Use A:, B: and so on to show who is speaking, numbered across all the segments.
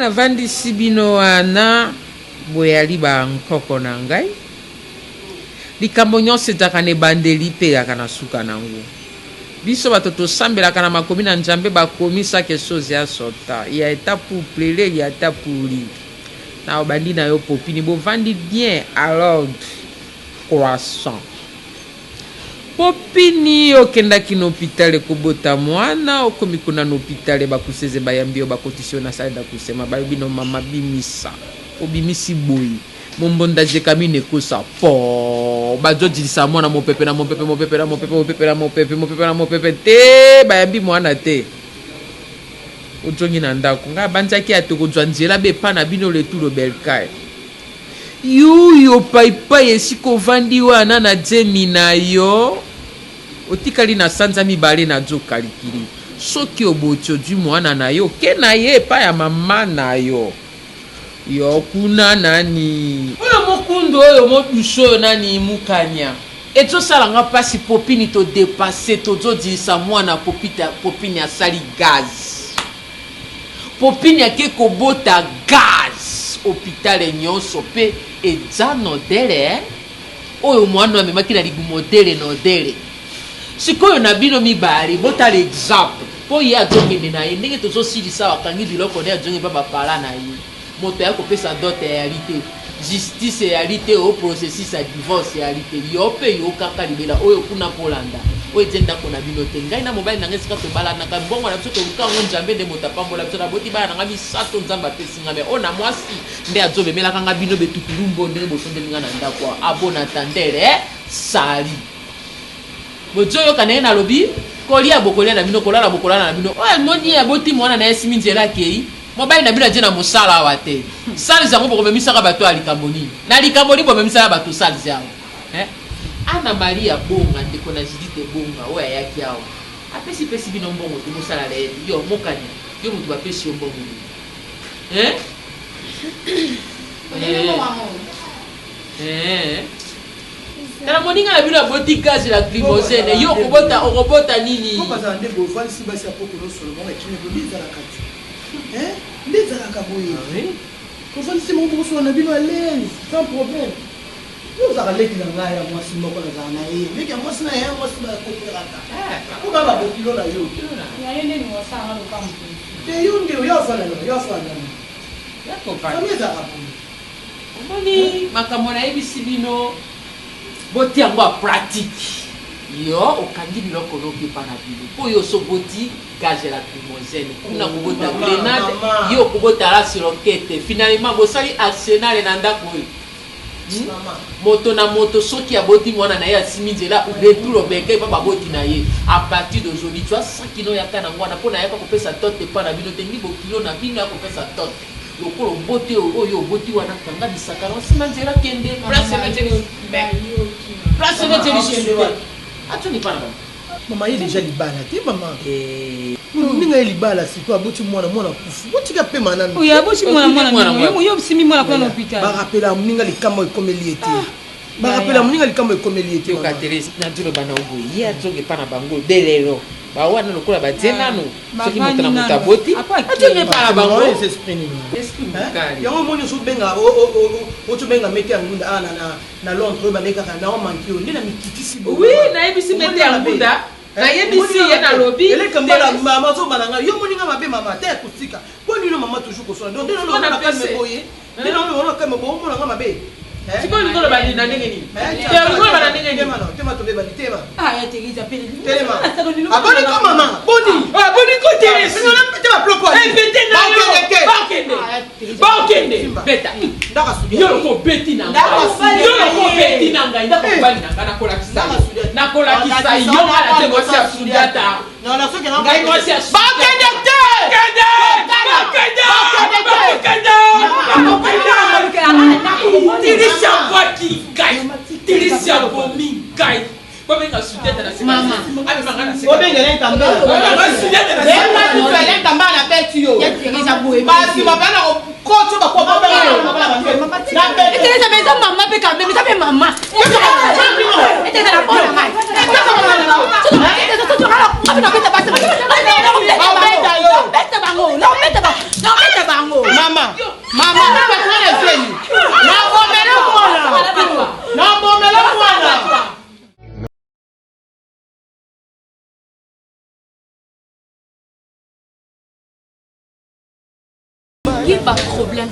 A: na vandi sibino wana boyali ba nkoko na ngai likambo nyonso ezaka na ebandeli mpe ezalaka na suka nango biso bato tosambelaka na makomi na nzambe bakomi chaque chose ya sota ya eta pour plaire ya eta pour rire na obandi na yo popini bovandi bien à l'ordre croissant popini okendaki na hôpital ekobota mwana okomi kuna na hôpital bakuseze bayambi yo bakotisi yo na sale d'accouchement balobi no mama bimisa obimisi boyi mombonda jekami nekosa po bazodilisa mwana mopepe na mopepe mopepe na mopepe mopepe na mopepe mopepe na mopepe te bayambi mwana te ojongi na ndako nga banzaki ate kozwa nzela bepa na bino leturo belkae yuyo paipai esika ovandi wana na jemi na yo otikali na sanza mibale na jo kalikili soki oboti ozwi mwana na yo ke na ye epai ya mama na yo yo kuna nani oyo mokundu oyo moduso oyo nani mukanya ezosalanga mpasi popini todepase tozodilisa mwana popini asali gaz popini ake kobota gaz hôpital nyonso mpe eza nodele oyo mwana amemaki na libumodele nodele sikoyo na bino mibali botala exemple mpo ye azongende na ye ndenge tozosilisa bakangi biloko nde azonge mpa bapala na ye moto ya kopesa dote eyali te justice eyali te o processus ya divorce eyali te yo mpe yo kaka libela oyo kuna kolanda oyo ete ndako na bino te ngai na mobali nanga esika tobalanaka mbongo na biso toluka yango nzambe nde moto apambola biso naboti bana nanga misato nzambe apesinga me oyo na mwasi nde azobemelaka nga bino betutulumbo ndenge bosondelinga na ndako abona tandere sali bozoyoka na ye nalobi kolia bokolia na bino kolala bokolala na bino oyo moni aboti mwana na ye simi nzela akei mobali na bino aje na mosala awa te sali zango bokomemisaka bato ya likambo nini na likambo nini bomemisaka bato sali zango ana maria bonga ndeko na jidite bonga oyo ayaki awa apesi bino mbongo te mosala la yedi yo mokani yo moto bapesi yo mbongo tala moninga na bino aboti gazi la glimosene yo okobota nini
B: ndezalaka boye kosalisi moko bokosola na bino alaise sans problème ozaka leki na ngai ya mwasi moko nazala na ye leki ya mwasi na ye ya mwasi bakoperaka oba babokilo na yo te yo nde yoafanana ami ezalaka boye
A: omoni makambo nayebisi bino boti yango apratike yo okangi biloko nokepa na bino mpo yo soboti gage la lacrymogène kuna kobota grenade yo kobotala sirokete finalement bosali arsenal na ndako oyo moto na moto soki aboti mwana na ye asimi nzela retour obeke epa baboti na ye a partir d'aujourd'hui tu as 100 kilo yaka nango wana mpo na yaka kopesa tote epa na bino te ngi bokilo na bino ya kopesa tote lokolo bote oyo oboti wana kanga bisaka na nsima nzela kende place nete atoni pana
B: mama ye déjà libala te mama ninga ye libala siko aboti mwana kufu botika pe manana
C: oya aboti mwana yo simi mwana kwa hôpital
B: barapela muninga likambo ekomeli ete barapela muninga likambo ekomeli ete
A: okateresi na dilo bana obo ye azoge pana bango delelo bawana lokola bajenano soki moto na moto aboti atonge pana bango
B: yango moni osubenga otubenga mete ya ngunda na Londres oyo bamekaka na omanki nde na mikitisi
A: oui nayebisi mete ya ngunda nayebisi ye na lobi
B: elekambala mama zobana ngai yo moninga mabe mama te akusika mpo nino mama toujours kosola donc nde nalona kalme boye nde nalona kalme boye omonanga mabe
A: sikoyo likolo bandi na ndenge nini likolo bana ndenge nini
B: tema tobe bandi tema
C: tegeza pele
B: telema aboni ko mama boni
A: aboni ko teresi
B: ngona tema ploko
A: bete na yo bakende beta
B: ndaka sudi
A: yo ko beti na ngai yo ko beti na ngai ndako bali na ngana nakolakisa yo ngana te ngosi ya sudata
B: na soki na
A: ngai ngosi ya
B: bakende te
A: Tirisha waki guy. Tirisha bomi guy. Bobenga sudeta na sima.
C: Mama.
A: Abi mangana sima.
B: Bobenga na tambela.
A: Bobenga sudeta na sima.
B: Bobenga tu ele tambala na beti yo.
C: Tirisha boye.
B: Basi mabana ko to ba ko bobenga. Na beti.
C: Tirisha beza mama pe kambe, beza pe mama. Ete na pona mai. Mama y a un problème.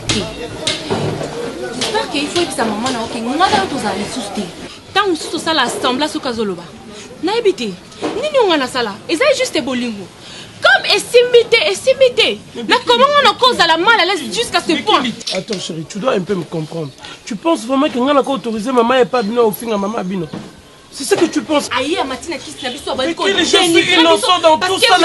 C: J'espère qu'il faut que sa maman n'a aucun. On a dans tous les sous-té. Tant que tout ça l'assemblage au Kazoloba. Naibité. Ni nous on a ça là. Et ça juste bolingo. Comme estimité. Mais comment on a cause à la mal à l'aise jusqu'à ce point?
D: Attends chérie, tu dois un peu me comprendre. Tu penses vraiment qu'on a autorisé maman et pas bien au fin à maman Bino? C'est ça que tu penses?
C: Aïe, Matina qui se l'habille sur
D: mais je suis innocent dans tout ça,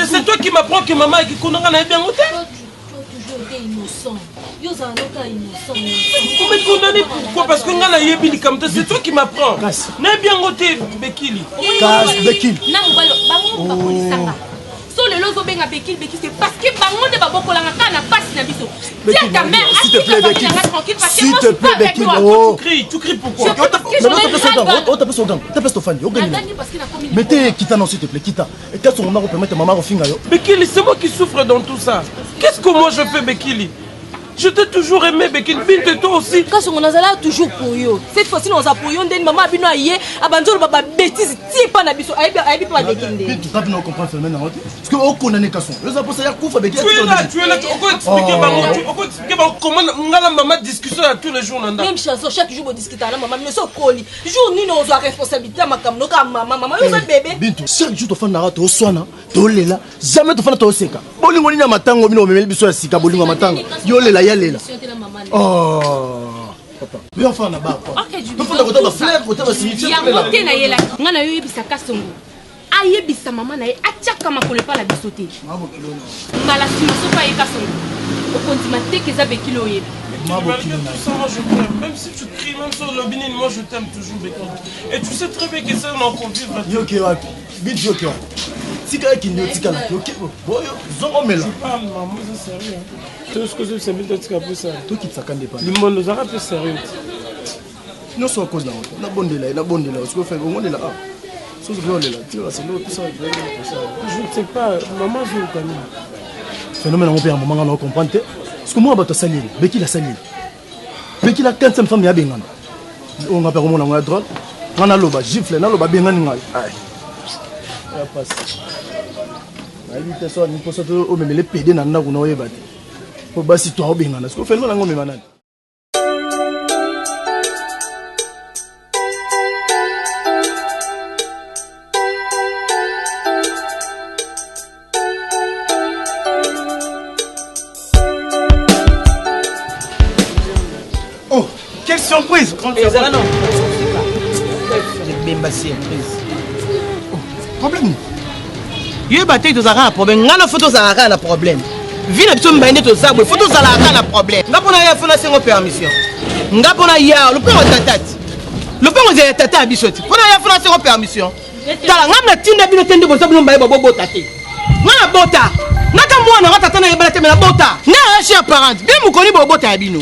D: c'est toi qui m'apprends que maman est qui connaît bien au thé.
C: Toujours été innocent. Yo za noka innocent.
D: Vous me condamnez pourquoi? Parce que on a yébili comme ça, c'est toi qui m'apprends. N'est bien au thé, Bekili.
B: Bekili.
C: Na mbalo, bango ba polisanga. So le lozo benga Bekili, c'est parce que bango de babo kolanga kana passe na biso. Tiens ta mère,
B: s'il te plaît Bekili. S'il te plaît Bekili.
D: Oh, tu cries pourquoi?
B: On t'appelle son gang. T'appelles Stéphane. Mettez Kitana s'il te plaît, Kita. Et qu'est-ce qu'on va permettre maman au finga yo?
D: Bekili, c'est moi qui souffre dans tout ça. Qu'est-ce que moi je fais Bekili? Je t'ai toujours aimé, Bekili. Binte, toi aussi.
C: Quand on a toujours pour yo. Cette fois-ci, on a pour yo. Maman a bien aïe. Abandonne baba bêtise. Ti pas na biso. Aïe pas Bekili.
B: Binte, tu pas bien comprendre phénomène en fait. Parce que au condamné Kasson. Les apôtres ça y a coup Bekili.
D: Tu es là. On peut expliquer comment on a la maman discussion tous les jours.
C: Même chanson chaque jour on discute la maman. Mais ça colis. Jour ni nous a responsabilité ma kamno ka maman. Yo ça bébé.
B: Binte, chaque jour tu fais nara to soana, to lela. Jamais tu fais to seka. Bolingo ni na matango bino memeli biso ya sika bolingo matango. Yo lela ya lela. Oh papa. Bien enfin na ba.
C: OK du.
B: Tu fais côté ba fleur, côté ba signifier.
C: Ya monté na yela. Ngana yo yebisa kasongo. Ayebisa maman na ye atiaka makole pa la bisoté. Ngala sima so pa ye kasongo. Okondima teke za Bekili oyebi.
D: Malgré tout ça, moi je t'aime. Même si tu cries, même sur le binin, moi je t'aime toujours, Bekili. Et tu sais très bien que ça, on en convive.
B: Yoke wapi. Binte yoke. Tika ki ndio tika la. Yoke. Boyo, zongo mela.
D: Ah maman, c'est sérieux. Tout ce que c'est bien tika pour ça.
B: Toi qui t'attendais pas.
D: Le monde nous a fait sérieux.
B: Non so cause na bondela, ce que fait on est là. So je là. Tu vois c'est l'autre ça.
D: Je ne sais pas, maman je le connais.
B: Phénomène mon père maman on comprend. Parce que moi bato salir, Bekili a salir. Bekili a 15 femmes ya bengana. On a pas comment on a droit. On a loba gifle, na loba bengana ngai. Ai. Ya passe. Ai vite so ni poso to o memele pede na ndako na oyeba te. Po basi to o bengana. Parce que phénomène ngo memana.
E: Quelle surprise!
B: Non. J'ai bien passé surprise. Problème.
E: Il battu tous un problème. Ngana photo ça a un problème. Vine tu m'as dit tout ça, photo ça a un problème. Ngapona ya fondation permission. Ngapona ya le père tatati. Le père de tata abisoti. Pona ya fondation permission. Tala ngamna tinda bino tende bo sabino mbaye bobo tate. Ngana bota. Naka mwana ngata tana yebala temela bota. Na cher parent. Bien mu koni bobo ta bino.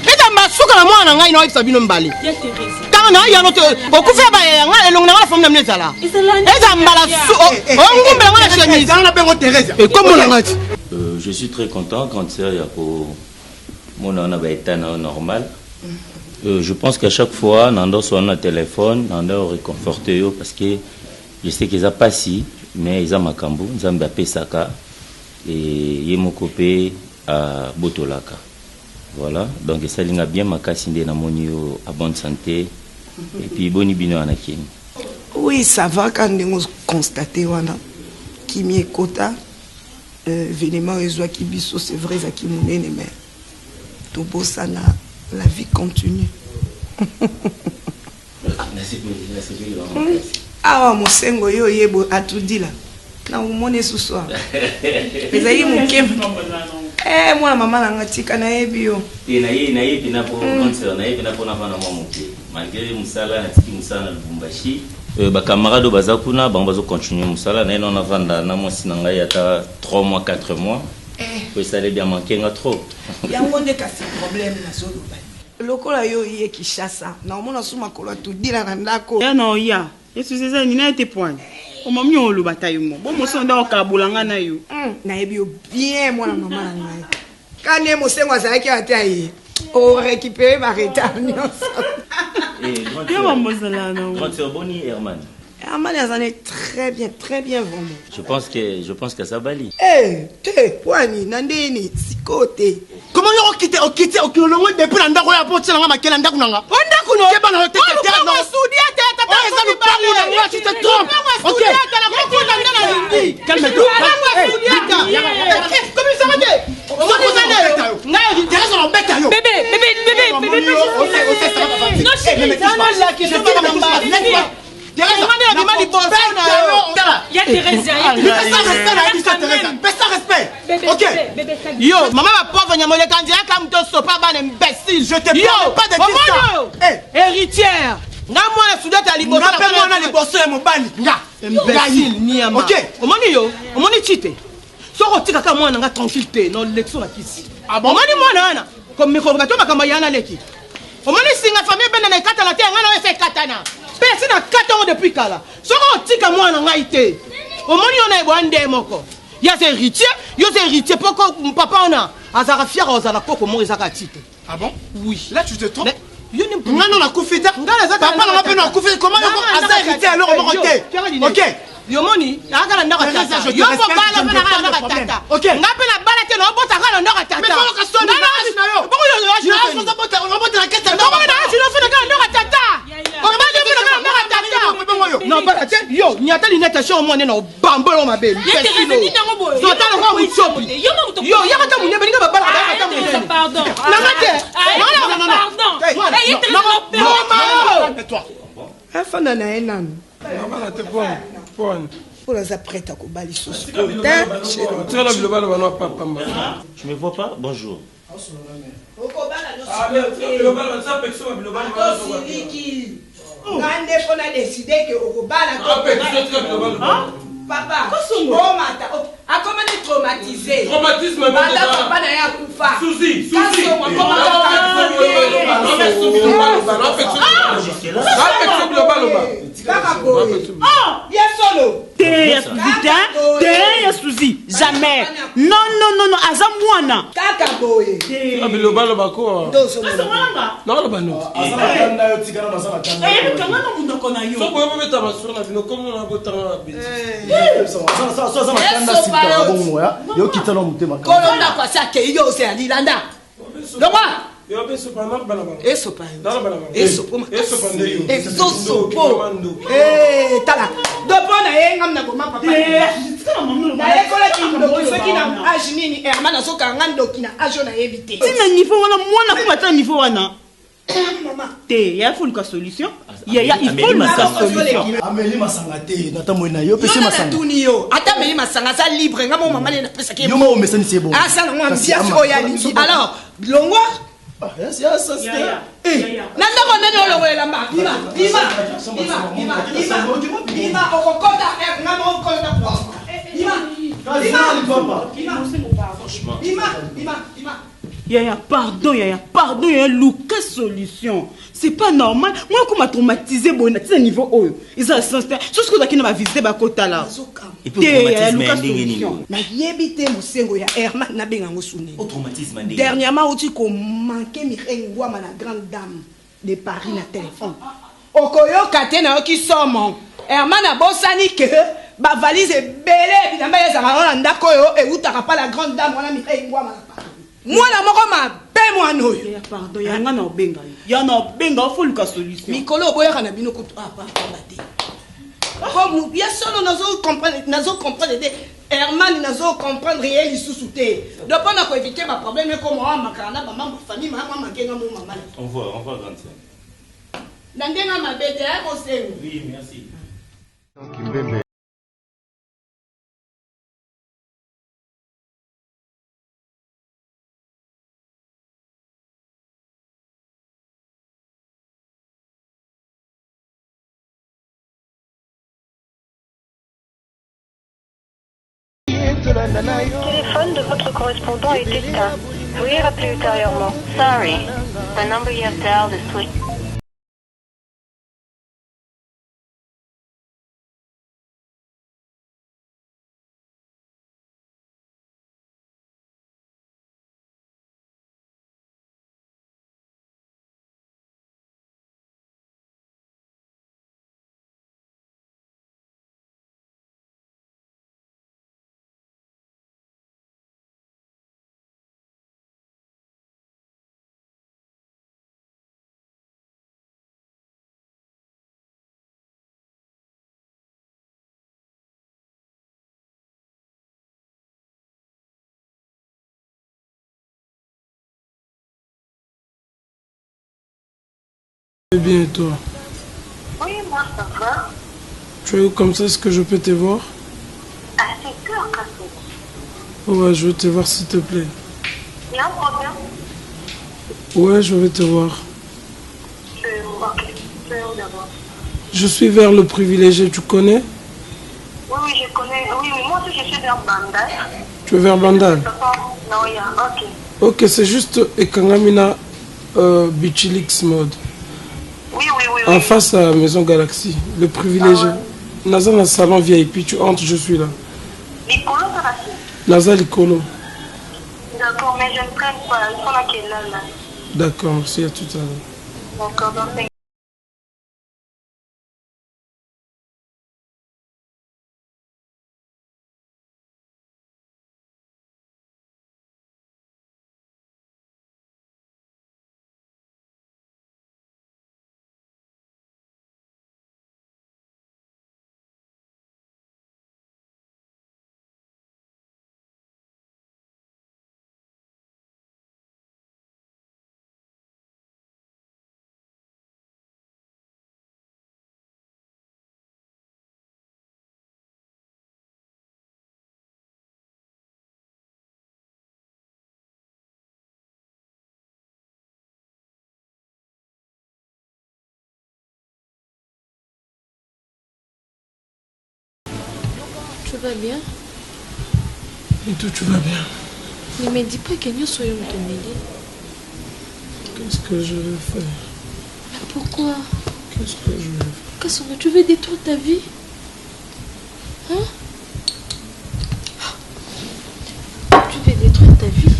E: Eta masuka na mwana ngai na ifsa bino mbale. Tana ya note okufa ba ya ngai elonga na famille mneza la. Eta mbala su ngumbe ngana chemise. Tana bengo Thérèse. Et comme on ngati.
F: Je suis très content quand c'est pour mon on a été normal. Je pense qu'à chaque fois nando soit un téléphone, nando réconforter parce que je sais qu'ils a pas si mais ils a makambu, nzamba pesaka et yemokopé à Botolaka. Voilà, donc ça linga bien makasinde na monio à bonne santé et puis boni bino anakini.
G: Oui, ça va quand on constate wana kimi ekota événement ezwa kibiso c'est vrai za kimunene mais to bosana la vie continue. Ah mosengo yo yebo atudila na umone suswa. Ezali mukema. Moi maman nanga tika na yebi yo.
F: Na ye pina pour concert na ye pina pour na fana maman ke. Malgré musala na tiki musala na Lubumbashi. Ba camarades baza kuna bango bazo continuer musala na non avanda na mwasi na ngai ata 3 mois 4 mois. Puis ça allait bien manquer nga trop.
G: Yango nde kasi problème na solo ba. Lokola yo ye Kishasa. Na omona suma kola tudila na ndako.
H: Ya no ya. Yesu seza ni na ete point. Omami olu batayumo. Bo mosonda okabulanga na yo.
G: Na yebi yo bien mwana mama na ngai. Kane mosengo azaki ataye. O récupérer ma retard nyonso.
F: Grand Sœur Boni Herman.
G: Herman est très bien vraiment.
F: Je pense que ça bali.
G: Eh, wani nandeni sikote.
B: Comment on quitte au loin depuis la ndako ya porte na makela ndako nanga.
G: Onda kuno.
B: Ke bana hotel
G: Oh,
B: terre non.
G: studia tata.
B: Oh, ça nous parle là, tu te trompes. OK. Calme-toi. Comment ça va dire? On va vous aller. Na intéresse on bête yo.
C: Bébé.
B: Non, chérie, non là qui se va en bas. Laisse-moi.
C: Il y a Thérèse,
B: Pesa respect.
C: Bébé,
B: OK.
C: bébé,
E: Yo, maman va pauvre nyamole quand dirait comme toi sopa ban imbécile.
B: Je te parle pas de
E: ça. Héritière. Nga mwana soudata liboso.
B: Nga pe mwana liboso ya mobali. Nga.
E: Imbécile niama.
B: OK.
E: Omoni yo, omoni chite. Soko tika ka mwana nga tranquille te no lection la kisi.
B: Ah bon?
E: Omoni mwana wana. Comme miko bato makamba yana leki. Omoni singa famille bena na kata na te nga na ese katana. Pesi na kata depuis kala. Soko tika mwana nga ite. Omoni ona ebo ande moko. Ya c'est héritier poko papa ona. Azara fier ozala koko mo ezaka chite.
B: Ah bon?
E: Oui.
B: Là tu te trompes.
E: Yo ni
B: Nga non la kufita. Papa na pe na kufita comment yo asa héritier alors on va OK.
E: Yomoni nakala ndaka tata yo ko bala bana ndaka tata
B: OK
E: ngape na bala te no bota kala ndaka tata
B: mais faut que soit na yo
E: boko yo yo
B: on va bota la caisse
E: boko na yo no fina kala ndaka tata o ba yo fina kala ndaka tata non bala te yo nyata lineta sho mo ne no bambolo mabe so tala ko mu chopi yo ya kata munye beninga babala kata munye
C: pardon.
E: non
B: toi
G: Afana na enano.
D: Mama te pon.
G: Pour les apprêter à Kobali sous.
F: Je me vois pas. Bonjour.
G: Papa, a comment être traumatisé?
D: Traumatisme,
G: papa n'a rien à
D: Suzy.
H: Suzy, jamais. Non, Azam Mwana.
G: Kaka boye. Kolonda kwa sake iyo se alilanda. Longwa. Tala. Dopona yenga mna goma papa. Na ekola ki soki na age nini Herman azoka ngando kina age na éviter.
H: Tina niveau wana mwana ko bata niveau wana. Te ya faut une solution. Il faut une solution.
B: Amélie masanga te nata moina yo pese masanga.
G: Tunio. Ata Amélie masanga sa libre ngamo mama na pesa ke.
B: Yo mo mesani c'est bon.
G: Ah ça non ambiance oyalingi. Alors, longwa
B: Yes, c'est
G: nanda konene olokolela mba bima okokota ngamo okota
H: Yaya, pardon, Yaya, Lucas solution. C'est pas normal. Moi, comme m'a traumatisé, bon, à niveau haut. Ils ont sensé. Tout ce que tu as visité, bah, côté là.
F: Et puis, traumatisme
G: solution. Na yebite musengo ya Herman na benga ngosuni.
F: Au traumatisme
G: Dernièrement, on dit qu'on manquait Mirengwa, la grande dame de Paris, na téléphone. Okoyo katena oki somo. Herman a bosani que ba valise belé évidemment ya zara ndako yo e utaka pas la grande dame wana Mirengwa mala. Mwana moko mabe mwana oyo.
H: Pardon, yanga na obenga. Ya na obenga faut Lucas solution.
G: Mikolo boyaka na bino kutu pardon bate. Comme bien solo nazo comprendre de Herman nazo comprendre réel isusu te. Donc on a ko éviter ma problème comme moi makana ba maman famille maman makenga mo maman.
F: On voit grandir.
G: Nandenga mabete ya mosengo.
F: Oui, merci.
I: Le téléphone de votre correspondant est éteint. Veuillez rappeler ultérieurement. Sorry. The number you have dialed is switched.
D: Eh bien, et toi?
I: Oui, moi ça va.
D: Tu es où comme ça? Est-ce que je peux te voir?
I: À 7 heures, Kassou.
D: Ouais, je veux te voir s'il te plaît.
I: Il y a un problème?
D: Ouais, je vais te voir.
I: Ok, je vais où d'abord?
D: Je suis vers le privilégié, tu connais?
I: Oui, je connais. Oui, mais moi aussi je suis vers Bandai.
D: Tu es vers Bandal?
I: Non, il y a. Ok.
D: Ok, c'est juste Ekangamina Bichilix Mode.
I: Oui.
D: En face à la maison Galaxy, le privilégié. Naza dans le salon VIP, tu entres, je suis là.
I: Nicolo, ça va?
D: Naza Licolo.
I: D'accord, mais je ne traîne pas. Il faut là qu'elle est là.
D: D'accord, merci, à tout à l'heure.
I: D'accord, donc
C: Tu vas bien?
D: Et toi, tu vas bien?
C: Ne me dis pas que nous soyons mêlés.
D: Qu'est-ce que je vais faire?
C: Pourquoi?
D: Qu'est-ce que je vais faire?
C: Kassongo, tu veux détruire ta vie? Hein? Tu veux détruire ta vie?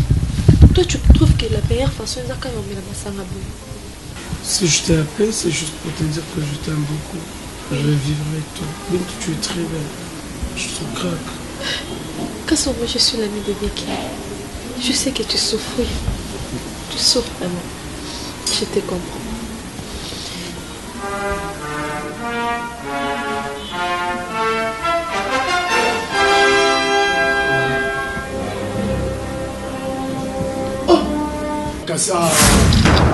C: Toi, tu trouves que la meilleure façon est quand on met la massanga.
D: Si je t'ai appelé, c'est juste pour te dire que je t'aime beaucoup. Je vais vivre avec toi. Même que tu es très belle. Je te craque.
C: Kassongo, je suis l'ami de Becky. Je sais que tu souffres. Tu souffres vraiment. Je te comprends.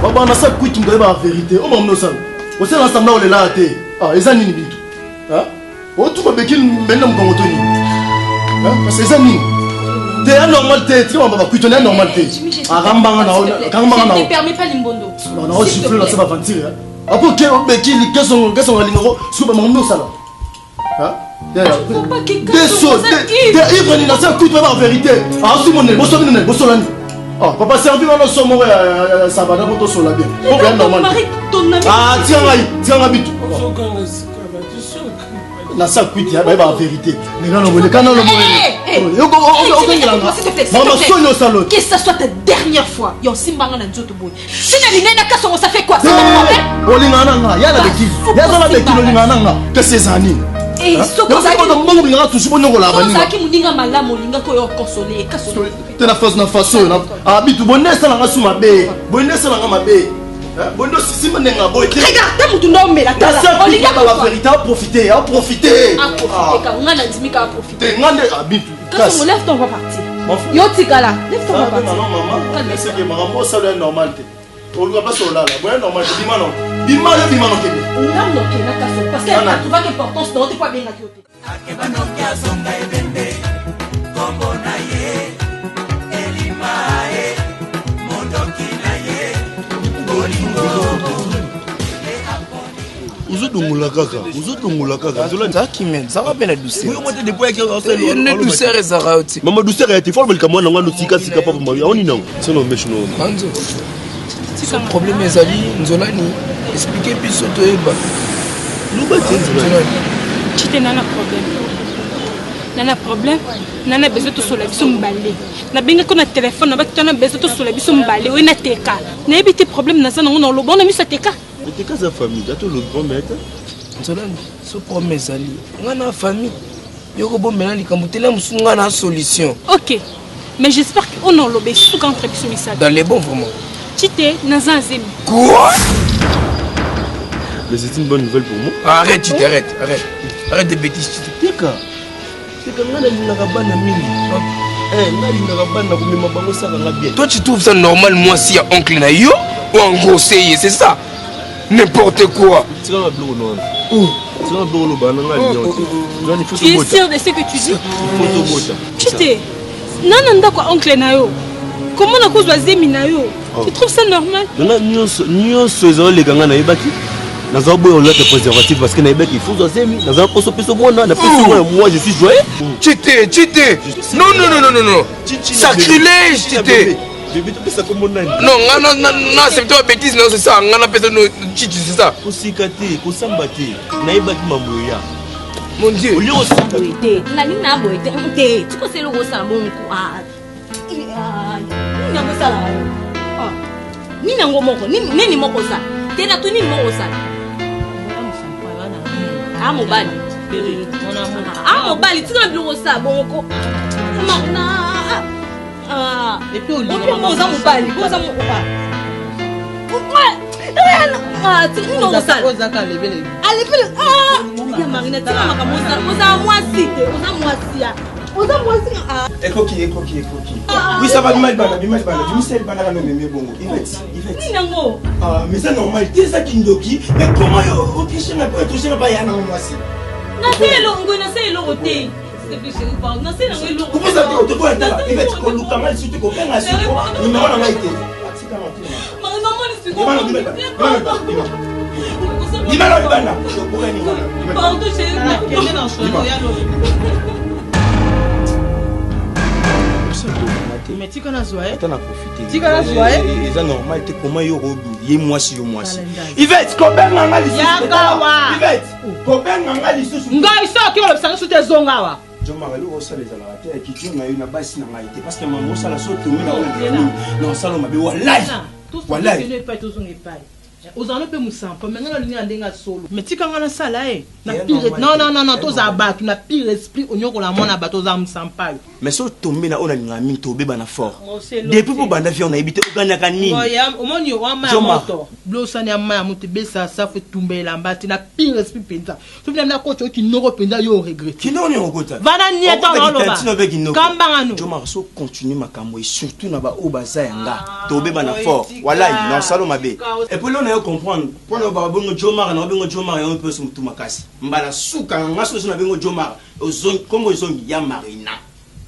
J: Baba na sa kuit ndoye ba vérité o mamno sa o se l'ensemble o le la te eza nini bitu o tu ko bekil mbena mkongo toni parce que eza nini te ya normal te tu baba kuit on est normal te arambanga na
C: Je ne permets pas l'imbondo.
J: na o siffler na sa ba ventire apo ke o bekil keso ngalingoro su ba mamno sala de ivre ni na sa kuit ba vérité asu monel bosolani oh, papa servi dans le sommet, ça va d'abord sur la bien. Oh, bien normal. Ah, tiens, habite. La salle cuite, il y a la vérité. Mais là, on le canal,
C: que ça soit ta dernière fois. Yo simbanga na nzoto boy. Sina linena kaso ça fait quoi? C'est ton problème?
J: Olingana, il y a la béquille. Il y a la béquille olingana. Que c'est Zani.
C: Eh, sokoza ki moninga mala moninga ko yo consoler kaso.
J: Te na façon na bitu bonesa na ngasuma be. Bonesa na mabe. Bondo sisi menenga boy.
C: Regarde mutu ndo mela tala.
J: Olinga ba vérité à profiter. À profiter ka
C: ngana ndimika à profiter.
J: Ngande abitu.
C: Kaso lève ton va partir. Yo tikala, lève ton va partir.
J: Non maman, c'est que maman ça est normal. On ne va pas sur là, ouais normal, bima non kebe.
C: Non non kena kaso parce que tu vois l'importance dans tes pas bien là.
K: Akebano kia zonga ebende kombo na ye elimae mondoki na ye bolingo
J: uzodongola kaka
L: zaki men ça va bien la douceur
J: oui moi te déployer que
L: une douceur ezara oti
J: maman douceur était fort belka mwana ngano sika papa mari oni nango c'est non meshno
L: manzo ce problème ezali nzolani expliquer biso toyeba
J: luba tenzolani
C: Chite nana problème nana besoin to sola biso mbale na benga ko na téléphone na bakitana besoin to sola biso mbale we na teka na ebité problème na sana ngona lo bona misa teka
J: teka za famille ato le grand maître
L: nzolani ce problème ezali ngana famille yoko bomela likambo tela musunga na solution.
C: OK mais j'espère que on lo be sous contre biso misa
L: dans les bons vraiment
C: Chite naza azemi
L: quoi.
J: Mais c'est une bonne nouvelle pour moi.
L: Arrête, tu t'arrêtes, arrête de bêtises.
J: C'est que
L: toi tu trouves ça normal moi si y a oncle na yo ou en gros c'est ça. n'importe quoi.
J: Tu es
C: sûr de ce que tu dis? Chité, Nananda quoi, oncle Nayo. Comment on a cause zemi Nayo? Tu trouves ça normal?
J: Nous sommes les gars na baki. Nous avons besoin de préservatif parce que na baki il faut zemi. Nous avons pas so moi moi je suis joyeux.
L: Chité. Non. Sacrilège, Chité. Non, c'est toi bêtise, non, c'est ça. On a besoin de chichi, c'est ça. Mon Dieu.
C: Et puis on dit on va mobali, on va
J: oui, ça va mal, mais c'est normal, tu sais qui ndoki, mais comment au cliché n'a pas touché pas yana moi si.
C: Na c'est longo, na c'est loroté.
J: Comment ça te quoi là? Il va être le camal sur te copain à ce point. Il m'a pas été.
E: Mais tu connais Zoé?
J: Attends, on a profité.
E: Tu connais Zoé?
J: C'est normal, tu comment yo moi si. Yvette, copain nanga lisu. Yvette, copain nanga lisu.
E: Ngai ça qui on le sang sur tes zongawa.
J: Je m'arrête au sol les alateurs qui tu na une base na maïté parce que maman ça la saute na non ça m'a wallahi. Wallahi.
E: Ne pas tous on est pas. Aux en peut moussa, pas maintenant ligne ndenga solo. Mais tu quand on a ça là non, tous abat, tu n'as pire esprit on ko la mona bato za msampa.
J: Mais so tomber na ona ngami to beba na fort. Depuis pour banda fi on a évité oganya kanini.
E: Oya, omoni wa ma moto. Blosa ni ama moto besa ça fait tomber la mbati na pire esprit penza. Tu viens na coach qui no penza yo regret.
J: Qui non ni okota.
E: Vana ni eto na loba. Kamba ngano.
J: Je marso continue makambo et surtout na ba obaza yanga. To beba na fort. Wallahi, non salo mabe. Et puis là on comprendre. Pour nous babongo Jomar na babongo Jomar on peut se mutu makasi. Mbala suka ngaso na babongo Jomar. Ozon comme ozon ya marina.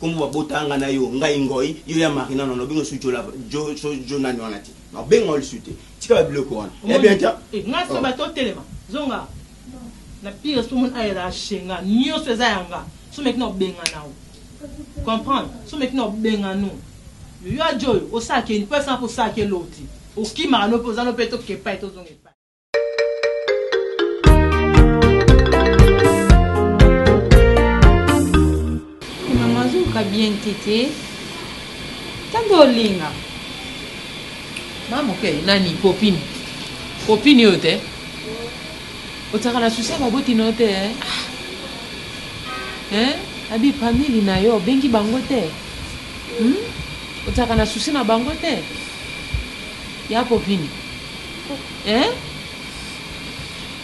J: Comme va botanga na yo ngai ngoi yo ya marina no bingo su jola jo na nonati na bengo le sute tika ba bloko wana ya bien ta
E: ngasa ba to telema zonga na pire so mon aira shenga nyo se za yanga so mek no benga na o comprendre so mek no benga no yo ajoy o sake ni pas 100% sake loti o ki ma no poza no peto ke pa to zonga pa.
A: Bien tété tango linga mama okay nani copine yote otakala susia maboti note abi family na yo bengi bangote otakala susia na bangote ya copine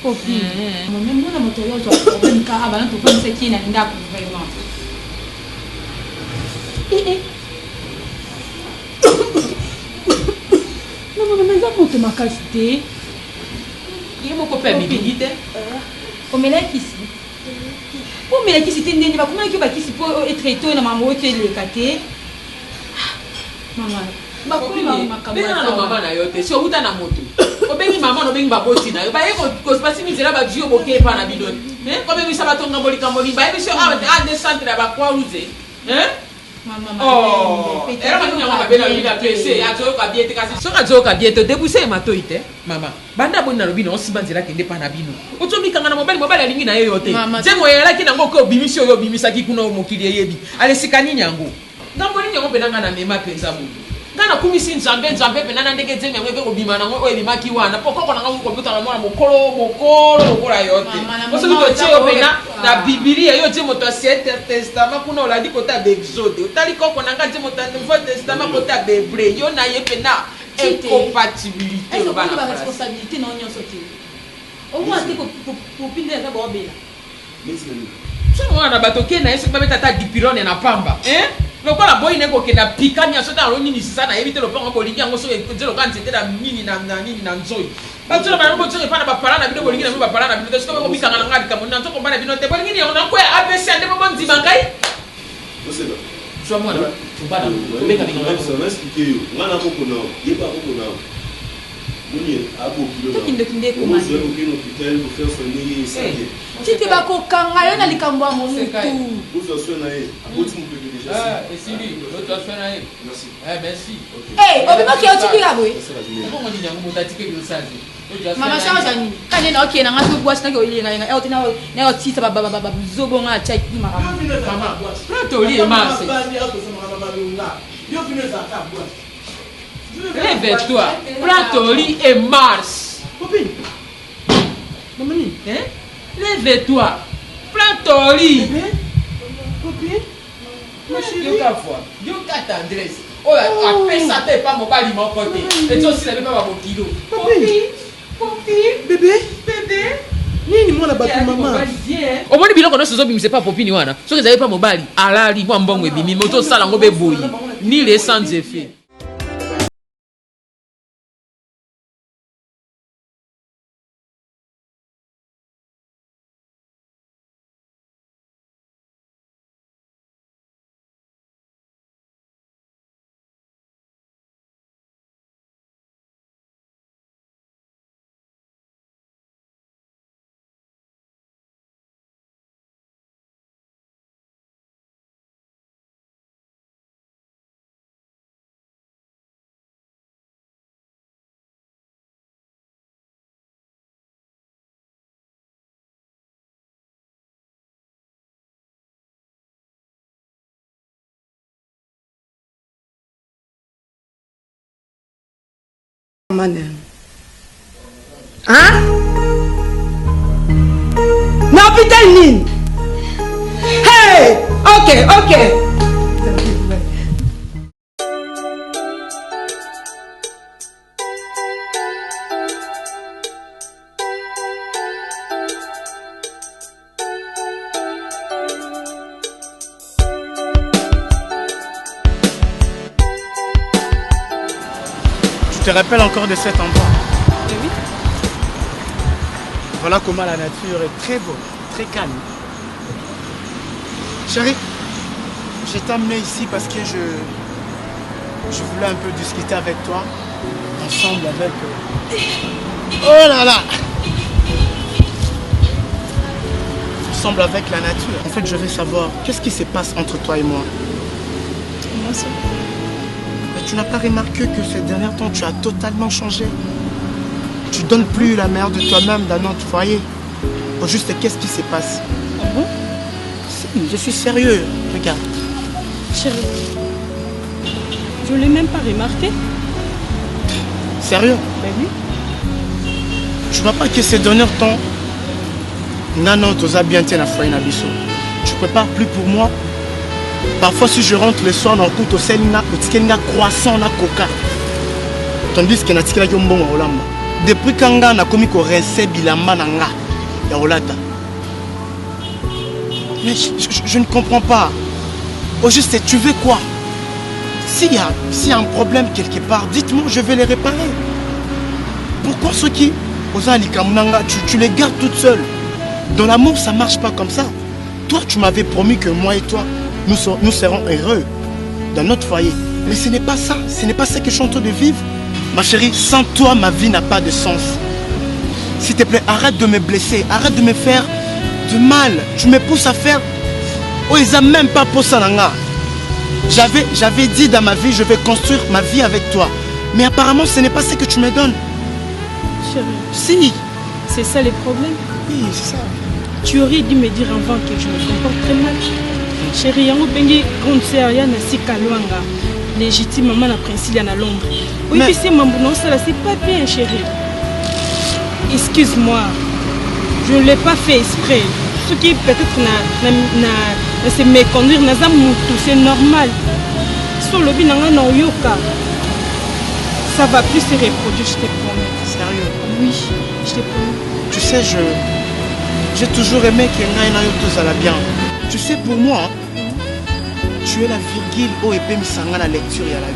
A: copine
C: mama mbona moto yote problème ka abana to penser qui na ndako vraiment. Non, mais ça pour te macasser.
A: Il y a mon copain Bibi.
C: On met là qui ici. On met là qui ici. Tu n'es pas comment tu vas qui ici pour être traité na maman tu les caté. Maman. Ba ko
A: maman na yote. Si uta na moto. Obengi maman no bengi baboti na. Ba ko spasi mizela ba dio boke pa na bidoni. Comme mi sabato ngamboli kamboli. Ba ebi so a de centre ba kwa ruze. Oh, era manyanya mabela libika pese azoka biete kasi soka zoka biete debuse matoite mama banda bonna lobino osibanzela kende pana bino otomikanga na mobali alingi na yote jengo yela kina ngoko bimisi oyo bimisaki kuna omokili yebi alesikani nyango ngambo ni nyango penanga na mema penza mu ngana kumisi nzambe penana ndege jengo ngeke obima na ngo ebimaki wana pokoko na ngo computer na mwana mokolo yote osubito cheo pena na Biblia yo je moto Ancien Testament kuna olandi kota be Exode otali koko na ngati moto Nouveau Testament kota be Hébreu yo na ye pena incompatibilité
C: ba na responsabilité na onyo soki au moins te pour pindre na ba obela
A: so mwana bato ke na yesu ba beta ta dipirone na pamba lokola boyi nekokenda pikani ya sota alo nini sisa na evite lopango bolingi yango soki loka nzete na nini na nini na nzoi batula bana botsonge pana bapala na bino bolingi na bino bapala na bino te soki bikanga na ngadi kamo na nzoko bana bino te bolingi ni yango na kwa ABC ande bobo nzima ngai
J: oseba
A: soa mwana tubana benga binga
J: ça va expliquer yo ngana boko na yeba boko na muni abo kilo na
C: kinde ko mani
J: vous allez au hôpital pour faire soigner ça
C: tite bakokanga yo na likambo ya momutu
J: vous faire soigner aboti mu bébé déjà
A: et si lui l'autre a soigné merci merci
C: obimaki otikika boye
A: bongo ndi yango motatike bilosazi
C: mama change nini kane na okena nga bwasi na koyenga yenga eoti na otisa baba zobo nga cha kimaka
A: mama plato li emase lève-toi plato li et mars
B: copine maman
A: hein lève-toi plato li
B: copine ma chérie
A: yo kata adresse oyo apesa te pa mobali moko te ezosila mpe pa babokilo
B: bébé nini mwana bato mama
A: omoni biloko nyonso ozobimisa pa popini wana soki ezali pa mobali alali mwa mbongo ebimi me ozosala yango mpe boyi nile sans effet.
G: Manen. Hein? Non, putain, Nine. Hey! Ok.
E: Je te rappelle encore de cet endroit.
C: Oui.
E: Voilà comment la nature est très beau, très calme. Chérie, je t'ai amené ici parce que je voulais un peu discuter avec toi, ensemble avec... Oh là là! Ensemble avec la nature. En fait, je veux savoir, qu'est-ce qui se passe entre toi et moi?
C: Moi, c'est...
E: Tu n'as pas remarqué que ces derniers temps, tu as totalement changé? Tu donnes plus la meilleure de toi-même dans notre foyer. Au juste, qu'est-ce qui se passe?
C: Ah bon?
E: Si, je suis sérieux. Regarde.
C: Chérie, je ne l'ai même pas remarqué.
E: Sérieux?
C: Ben oui.
E: Tu vois pas que ces derniers temps, Nano t'osa bien tient la foyer na biso. Tu prépares plus pour moi. Parfois, si je rentre le soir, on coûte au sel, on a croissant, on a coca. Tandis que natikela ki mbongo olamba. Depuis quand on a commis qu'on recette bilamba nanga ya olata. Mais je ne comprends pas. Au juste, tu veux quoi? S'il y a un problème quelque part, dites-moi, je vais les réparer. Pourquoi ceux qui tu les gardes toutes seules? Dans l'amour, ça ne marche pas comme ça. Toi, tu m'avais promis que moi et toi, nous serons heureux dans notre foyer. Mais ce n'est pas ça. Ce n'est pas ça que je suis en train de vivre. Ma chérie, sans toi, ma vie n'a pas de sens. S'il te plaît, arrête de me blesser. Arrête de me faire de mal. Tu me pousses à faire... Oh, ils n'ont même pas pour ça. J'avais dit dans ma vie, je vais construire ma vie avec toi. Mais apparemment, ce n'est pas ce que tu me donnes.
C: Chérie.
E: Si.
C: C'est ça le problème?
E: Oui, c'est ça.
C: Tu aurais dû me dire avant que je me comporte très mal. Chérie, yango bengi grande sœur ya na sika loanga. Légitime maman na Princilia na Londres. Oui, puis c'est mambo non ça là, c'est pas bien chérie. Excuse-moi. Je ne l'ai pas fait exprès. Ce qui peut-être na se méconduire na za mutu, c'est normal. Sur le binanga na yoka. Ça va plus se reproduire, je te promets.
E: Sérieux?
C: Oui, je te promets.
E: Tu sais, j'ai toujours aimé que Ngaïna tous à la bien. Tu sais, pour moi, tu tu es la virgule au épée misanga la lecture et à la vie.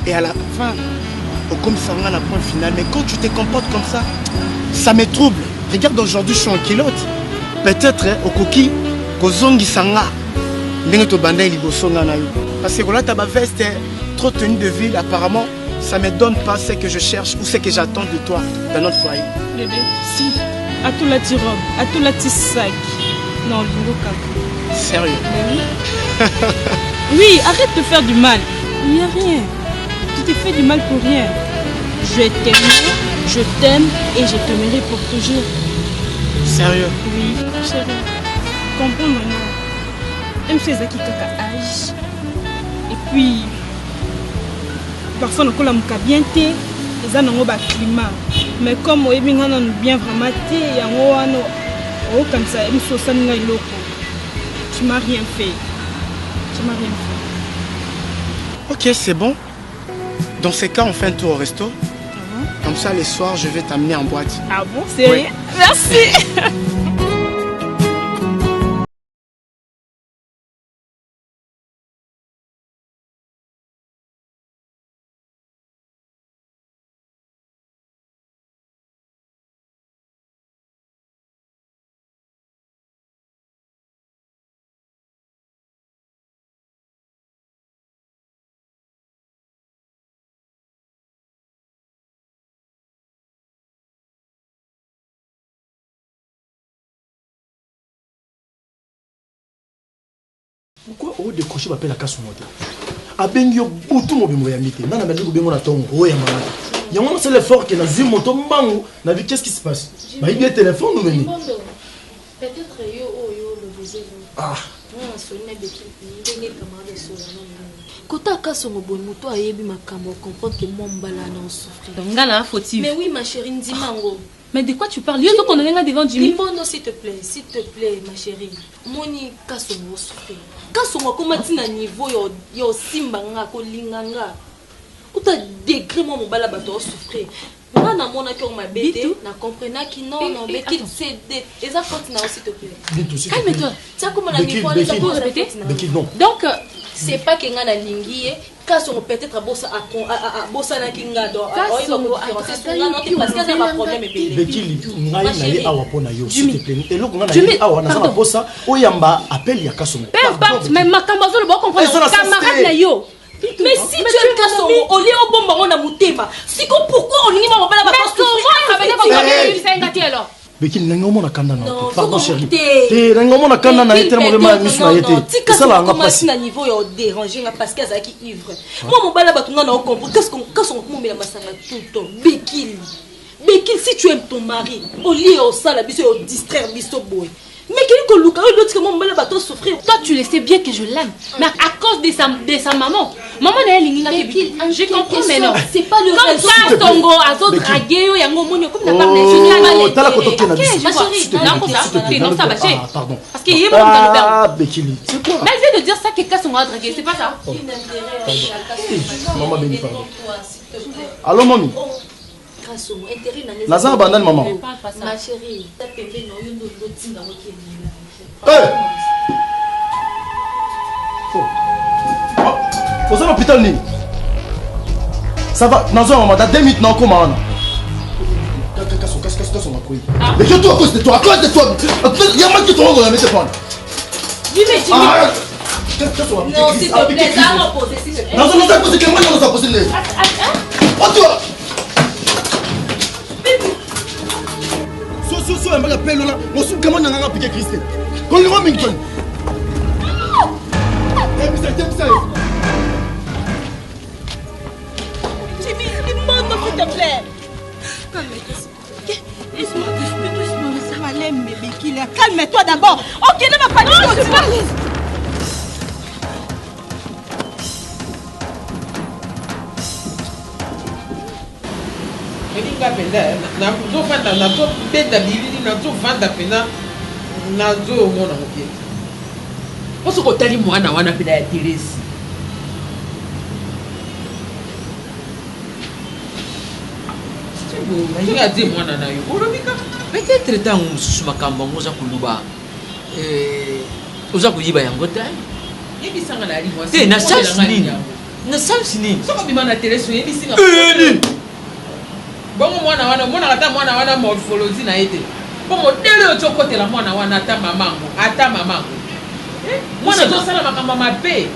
E: Et à la fin, au comme sanga la point final. Mais quand tu te comportes comme ça me trouble. Regarde, aujourd'hui, je suis en kilote. Peut-être au coquille, kozongi sanga. Ndenge to banda libosonga na yo. Parce que là, ta veste trop tenue de ville, apparemment, ça me donne pas ce que je cherche ou ce que j'attends de toi dans notre foyer.
H: Bébé, si. À tout la robe, à tout la sac. Non, le kaka.
E: Sérieux?
H: Oui. Oui, arrête de faire du mal. Il n'y a rien. Tu t'es fait du mal pour rien. Je t'aimerai, je t'aime et je t'aimerai pour toujours.
E: Sérieux?
H: Oui, chérie. Comprends maintenant. Même si c'est kaka âge. Et puis, parfois on a un bien té, ils ont un climat. Mais comme on est bien vraiment té, comme ça, tu m'as rien fait. Tu m'as rien fait.
E: Ok, c'est bon. Dans ces cas, on fait un tour au resto. Comme ça, les soirs, je vais t'amener en boîte.
H: Ah bon, sérieux? Oui. Merci.
J: Pourquoi on décroche pas la casse sur moto? Abengyo boutou mo bimo ya mité. Nana meli ko bengo na tongo o ya mama. Ya mama c'est l'effort que na zi moto mbango. Na vi qu'est-ce qui se passe? Ba il y a téléphone ou meni?
C: Peut-être yo le baiser.
J: Ah.
C: Non, sonné beki ndenge camarade solano. Kota kasongo bon moto ayebi makambo comprendre que moi mbala na souffrir.
M: Donc ngana fautive.
C: Mais oui ma chérie ndimango.
M: Mais de quoi tu parles? Yo to qu'on est devant Jimmy.
C: Dimbono s'il te plaît ma chérie. Moni kasongo souffrir. Kasongo komatina niveau yo simbanga ko linganga. Kuta degré moi mbala bato souffrir. Moi na mona ki on m'a bêté, na comprenant qui non mais qu'il cédé. Et ça continue s'il te plaît.
M: Calme-toi.
C: Ça comment la niveau ça peut répéter.
M: Donc
C: c'est pas que ngana lingi kasongo peut-être à bossa na kinga do parce que ça va problème et
J: Bekili ngai na ye awa pona yo s'il te plaît. Et loko ngana ye awa na ça bossa oyamba appel ya kasongo.
M: Peu importe, mais makambo zo le bon comprendre camarade na yo.
C: Mais si tu es kasongo au lieu au bon bango na mutema siko pourquoi on lingi ma bala ba
M: alors
J: Bekili nanga omona kanda na to pardon chérie te nanga omona kanda na été mo ma misu na été ça la nga passe
C: na niveau yo déranger nga parce que azaki ivre moi mon bala ba tunga na comprendre qu'est-ce qu'on mo mela masanga tout le temps Bekili si tu aimes ton mari au lieu au sala biso au distraire biso boy. Mais quelqu'un qui a l'autre que mon bel bateau souffrir.
M: Toi, tu le sais bien que je l'aime. Mais à cause de sa maman. Maman n'a pas je comprends maintenant.
C: C'est pas le
M: raison. Comme ça, Tongo, Azo, Dragué, Yango, Mounio, comme la parlé.
J: Oh, t'as la côté
M: ma chérie. Non, ça, ma chérie.
J: Pardon.
M: Parce qu'il y a mon dans le
J: Ah, Bekili. C'est quoi?
M: Mais elle vient de dire ça que Kasson a dragué. C'est pas ça.
J: Maman, béni, pardon. Allô, mamie? Naza abandonne maman.
C: Ma chérie, ta pépé non yo ndo tinga moki.
J: Vous avez l'hôpital ni? Ça va, Nazo maman, dans 2 minutes non comment on. Qu'est-ce qu'on a pris? Mais je toi à cause de toi, il y a mal qui tombe dans mes téléphones.
C: Dis-moi. Non, s'il te plaît, ça va poser s'il te plaît.
J: Non, ça pose que moi on a posé le. Oh toi. So embala pelo na mosu kama nanga piqué Christine. Kon le Remington.
H: Jimmy, dis-moi s'il te plaît. Calme-toi. Laisse-moi, ça va aller bébé qui là. Calme-toi d'abord. OK, ne va pas dire.
A: nazofanda nazobeta bilili nazovanda mpena nazomona moke po soki otali mwana wana mpena ya teresi alingi adie mwana na yo olobika
L: peut-être ntango mosusu makambo yango oza koloba oza koyiba yango te
A: yebisanga na ali mwasi
N: te na chance nini na chance nini
A: soko bima na télé so yebisinga bongo mwana wana mona ata mwana wana morphologie na ete po modele oyo tokotela mwana wana ata mamango mwana tosala makambo mabe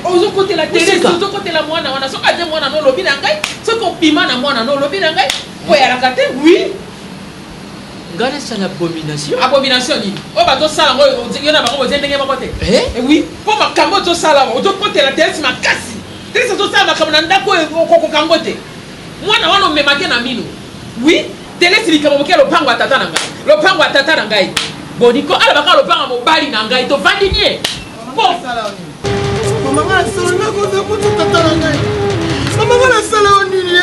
A: ozokotela télé ozokotela mwana wana soki ate mwana no olobi na ngai soki opima na mwana no olobi na ngai oyalaka te oui
N: ngai nasala
A: abomination nini oyo bazosala ngo yo na bango bozie ndenge moko te oui mpo makambo ozosala ozokotela telesi makasi telesi ozosala makambo na ndako okokokango te mwana wana omemake na mino oui telesi likambo moke lopango ya tata na ngai boniko alabaka lopango mobali na ngai tovandi nie
B: Maman a sala na kote kutu tata na ngai. Maman a sala o nini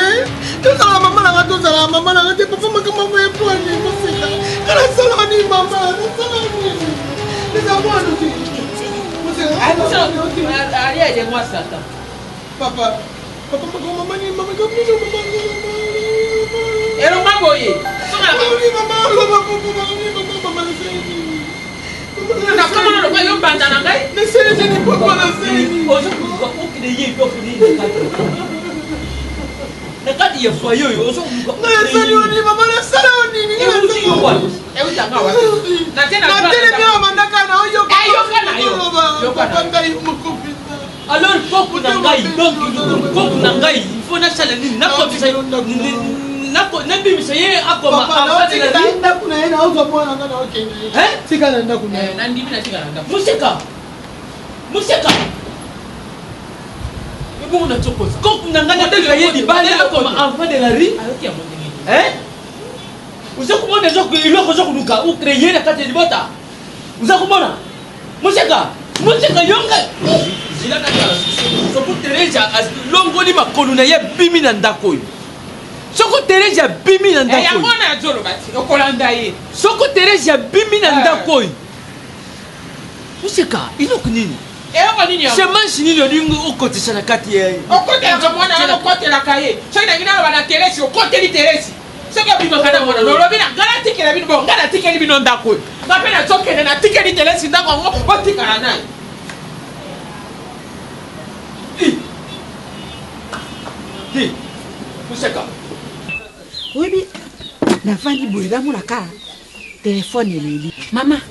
B: tozala mama na ngato zala mama na ngate papa makambo ya pwani mosika. Kana sala ni mama na sala ni. Nisa mwana ti.
A: Ali aje mwa sata.
B: Papa mama ni mama ko mino mama.
A: Ero maboye.
B: Mama
A: na kama na kwa yo banda na ngai
B: ne sele ni papa na sele
N: ozo ko okide ko fini na kati ya foyo ozo ko
B: na sele ni mama na sele ni ni na sele
N: kwa
A: utanga wa na tena
B: na tele ni mama kana oyo
A: yo
B: papa ngai mukopi
N: alors koku na ngai donc koku na ngai il faut na sala ni na ko bisa nako nabi misaye akoma
B: afate na nda kuna ina auzo mwana ngana okay sika na nda kuna
A: na ndimi na sika na nda
N: museka ibu na choko ko kuna ngana tele yedi bale akoma enfant de la rue
A: ayoki amonde
N: uzakumona zoko iloko zoko duka u créer na kati libota uzakumona museka yonga zila na kala so pour Teresa longoli makolu na ye bimi na ndako soko Teresa bimi na ndako
A: ya mwana ya zolo bati okolanda ye
N: soko Teresa bimi na ndako museka iloko nini
A: ewa nini
N: c'est manche nini odingo okotisa na kati ye
A: okotela mwana wana okotela kaye soki na ngina bana Teresa okoteli Teresa soki abima kana mwana nolobi na ngana tikela bino bo ngana tikeli bino ndako ngape na zokende na tikeli Teresa ndako ngo otikala naye
N: museka
G: oyebi navandi boye namonaka telefone eleli mama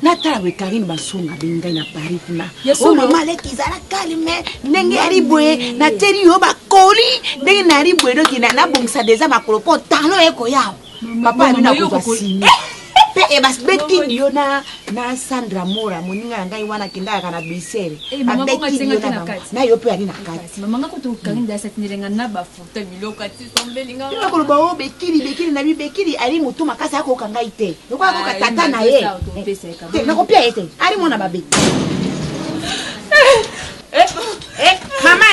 G: natala boye karine basonga be ngai na paris kuna o mama aleki ezala kalme ndenge yali boye nateli yo bakoli ndenge nali boye doki nabongisa deja makolo mpo talo ekoyawa papa abina kozwa sini mpe basbetindi yo na Sandra Mora moninga na ngai wana kendaka na Bruxelles abetindi yo na yo mpe ali na kati nakoloba o bekili na bibekili ali motu makasi akoka ngai te lokola akoka tata na ye nakopia ye te ali mona babeki mama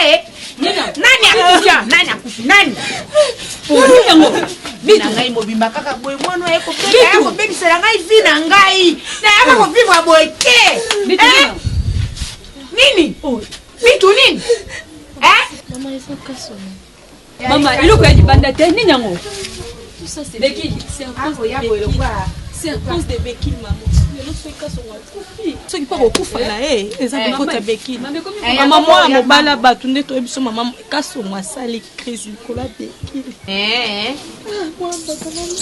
G: nani akufi nani vina ngai mobimba kaka boye mwana ekobebisela ngai vi na ngai nayaka kovivre boye te nini bitu nini
M: mama eloko ya libanda te nini yango
H: c'est à cause de Bekil maman soki mpo kokufala ye eza kokota ya Bekil mama mwana mobala bato nde toyebi so mama kasongo asali crise likolo ya Bekil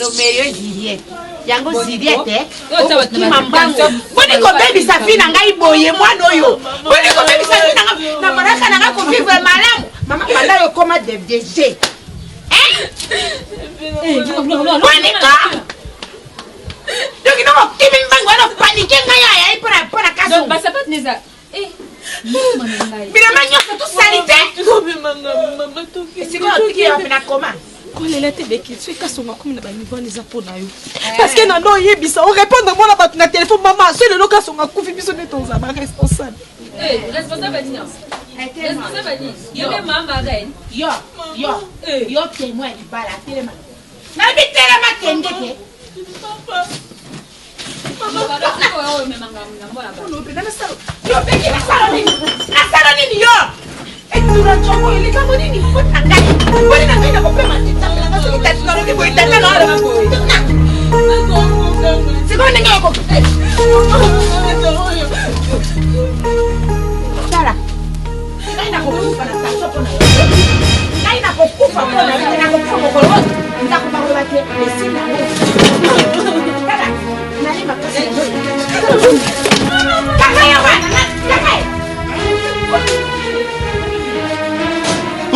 G: nomerio Juliette yango Juliette okima mbango boni kobebisa fi na ngai boye mwana oyo boni kobebisa fi na ngai na maraka na ngai kovivre malamu mama panda yo koma DG bonika donc non kimi mbango ana panique ngai aya ipona kaso
M: basa pas neza
G: bila manyoka tu salite siko tiki ya pena koma
H: kolela te Bekil soki kasongo akomi na baniveau eza mpo na yo parce que nando oyebisa orépondre mwana bato na telefone mama so lelo kasongo akufi biso nde toza baresponsable
G: yo témoin libala telema nabi telema kende te nasala nini yo etuna chongo elikambo nini kota ngai boni na ngai nakopema titapelanga soki tatutaloki boye tata naala sikoyo ndenge yoko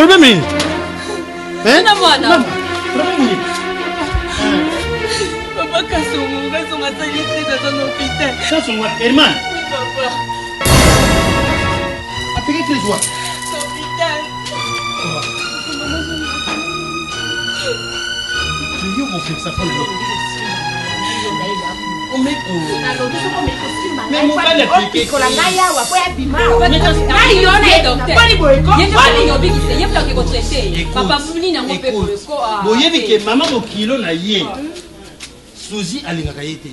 J: problème est.
M: Hein?
H: Papa Kassongo a sali très dans l'hôpital.
J: Kassongo, Herman.
H: Oui, papa.
J: Appelez les joies.
H: L'hôpital.
J: Mais on fait ça pour le
N: Mais mon père l'a piqué. Boyebi maman mokilo na ye. Suzy alingaka ye te.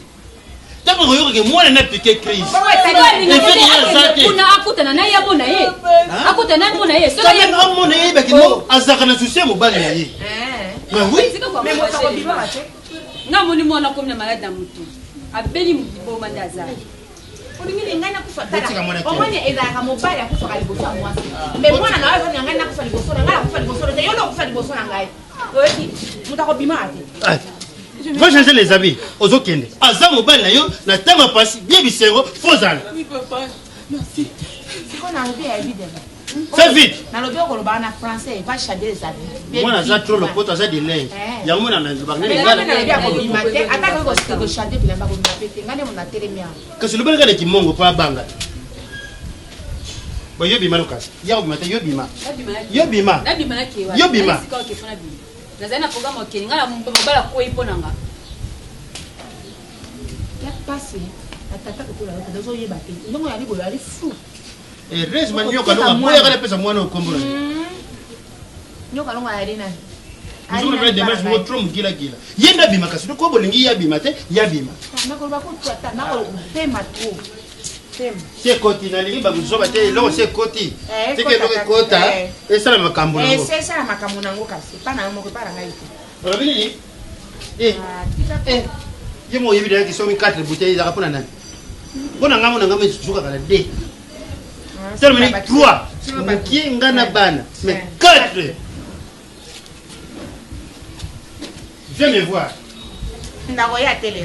N: Tango oyoka mwana na piqué crise.
M: Kuna akutana na ye bona ye. Akutana bona ye.
J: So ye mona ye ba kino azaka na susi mobali na ye. Mais oui.
M: Mais mo ta ko biba bache. Na moni mwana ko na malade na mutu. Abeli mbo mandaza.
B: Olingi ngana kufatala. Omone ezaka mobali akufa liboso ya mwasi. Mais mwana na wewe ngana kufa liboso na ngala kufa liboso na yo no kufa liboso na ngai. Oki mutako bima ate.
J: Va changer les habits. Ozo kende. Aza mobali na yo na tanga pasi bien bisengo fozala.
H: Oui papa. Merci.
B: C'est qu'on a enlevé à évidemment.
J: Fais vite.
B: Na lobi okoloba na français, pas changer les habits.
J: Moi na trop le pote aza de linge. Yango na bangi
B: ngana. Mais na lobi akolima te, ataka ko changer bilamba ko mapete. Ngane mona telemia.
J: Kasi le banga de kimongo pa banga. Bo yobi malukas. Ya obi mate yobi ma. Yobi ma. Yobi ma.
M: Nazana programme okeli ngala mobala ko iponanga.
B: Ya passé. Atata ko la dozo yeba te. Ndongo ya libo ya fou.
J: Et reste manioka longa moya kana pesa mwana okombo na.
B: Nyoka longa ya rina.
J: Nous on a des matchs où trop gila gila. Yenda bima kasi ko bolingi ya bima te ya bima.
B: Na ko ba ko twata na ko pema trop.
J: C'est koti na lingi ba kuzoba te lo c'est koti. C'est que lo kota et ça la makambo na.
B: C'est ça la makambo na ngo kasi. Pa na mo ko para ngai.
J: Rabini Yemo yebi da ki so mi 4 bouteilles za kapona nani. Bona ngamo na ngamo suka kala de. Terminé 3. Mukie ngana bana. Mais 4. Viens me voir.
B: Ndagoya télé.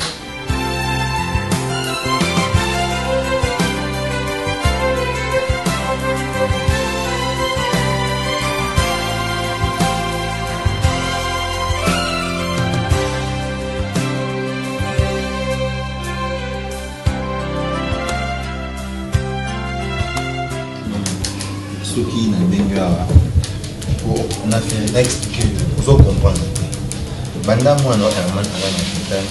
O: Ce qui n'a bien on a fait expliquer, vous allez comprendre. Banda moi non Herman à l'hôpital.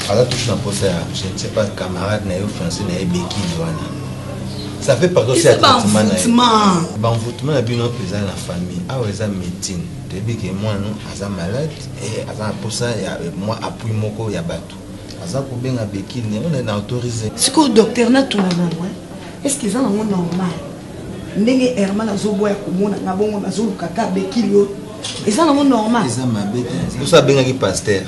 O: À la touche d'un poste, je ne sais pas camarade naïf français naïf béquille douane. Ça fait partie aussi à traitement. Banvoutement a bien présent la famille. Ah ouais ça médecine. Depuis que moi non asa malade et asa pour ça moi appuie moko ya batou. Asa pour bien à béquille on est autorisé.
G: Ce que le docteur n'a tout est-ce que ça est normal? Ndenge Herman azoboya komona na bongo nazoluka ka bekilio eza na normal
O: eza mabete tout ça benga ki pasteur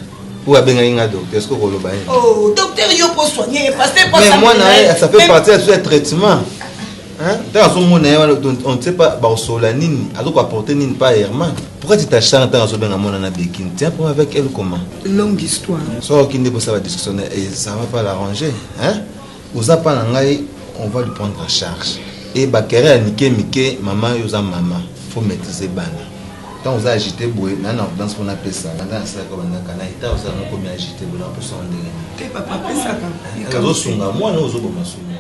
O: ou abenga nga docteur est-ce que koloba
G: oh docteur yo pour soigner pasteur pas
O: mais moi na ça fait partie de ce traitement hein dans son monde on ne sait pas ba sola nini azoko apporter nini pas Herman pourquoi tu t'acharnes tant azobenga mona na bekine tiens pour avec elle comment
G: longue histoire
O: so qui ne peut ça va discussionner et ça va pas l'arranger hein oza pa na ngai on va lui prendre en charge. Et bakere anike mike maman yoza maman faut maîtriser bana quand vous agité boy nana dans ce qu'on appelle ça dans ça comme on a kana ita ça non comme agité boy on peut s'en donner
G: et papa fait ça
O: quand zo sunga moi no zo boma sunga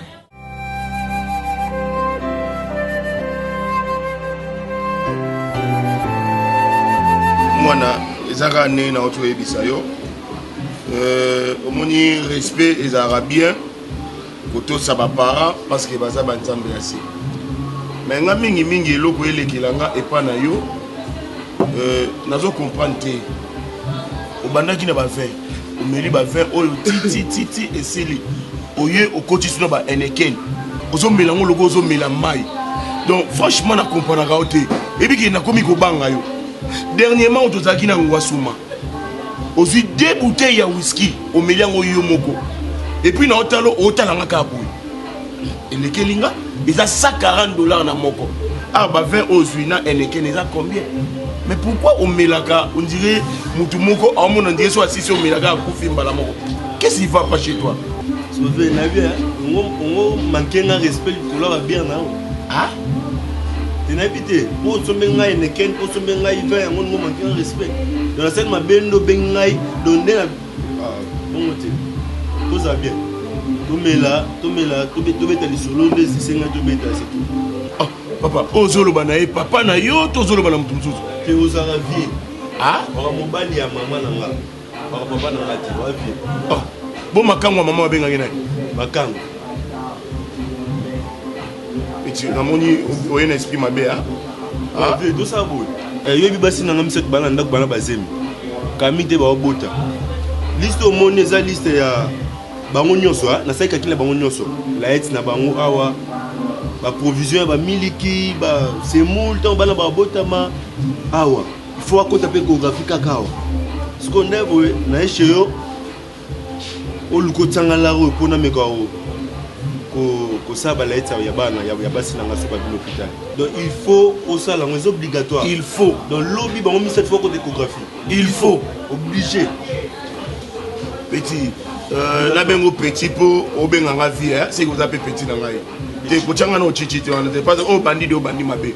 J: mwana ezaka ne na oto ebisa yo omoni respect ezaka bien koto sa ba parents parce que baza ba nzambe ya se mais nga mingi mingi eloko elekelanga epa na yo nazo comprendre te obandaki na ba vin omeli ba vin oyo titi esili oye okoti suna ba eneken ozomela ngo logo ozomela mai donc franchement na comprendre ka te ebiki na komi ko banga yo dernièrement otozaki na ngwa suma ozwi 2 bouteilles ya whisky omeli ngo yo moko. Et puis, nous avons un peu et les Kelinga, ils ont $140 na moko. Ah, bah, 20 aux huina et les Kelinga, combien? Mais pourquoi on met la gare? On dirait, Moutoumoko, on dirait soit 6 on met la gare pour faire la moko. Qu'est-ce qui va pas chez toi?
P: Sauvé, on manque un respect, tu l'as bien, non?
J: Ah? tenabité pour sommer ngai neken pour sommer ngai va yango ngo manquer un respect dans la scène ma bendo bengai donner la bon côté tout ça bien tomela tobeta lisolo ndesi senga tobeta c'est tout
P: papa ozolo banaye papa na yo tozolo bana mutu mususu
J: te ozala vie baka mobali ya mama na nga baka papa na nga ti wa vie
P: bon makango mama abengaki naye
J: makango
P: eti namoni oye na esprit mabe
J: vie tosala boye yoyebi basi na nga misato bana ndako bana bazemi kami te baobota liste omoni eza liste ya bango nyonso nasalikaki na bango nyonso laeti na bango awa baprovision ya bamiliki basemoule ntango bana babotama awa ifo akota mpe géographie kaka awa siko nde boye nayeche yo oluka otiangala oyo mpona meka kosala balaeti ya bana ya basi na nga so babino hôpital donc il faut osala yango eza obligatoire
P: il faut
J: donc lobi bango misatu fo akota échographie
P: il faut
J: obligé
P: petit nabengo petit mpo obenganga vie seki oza mpe petit na ngai te kotianga na ochichi te wana te parce oyo bandi de obandi mabe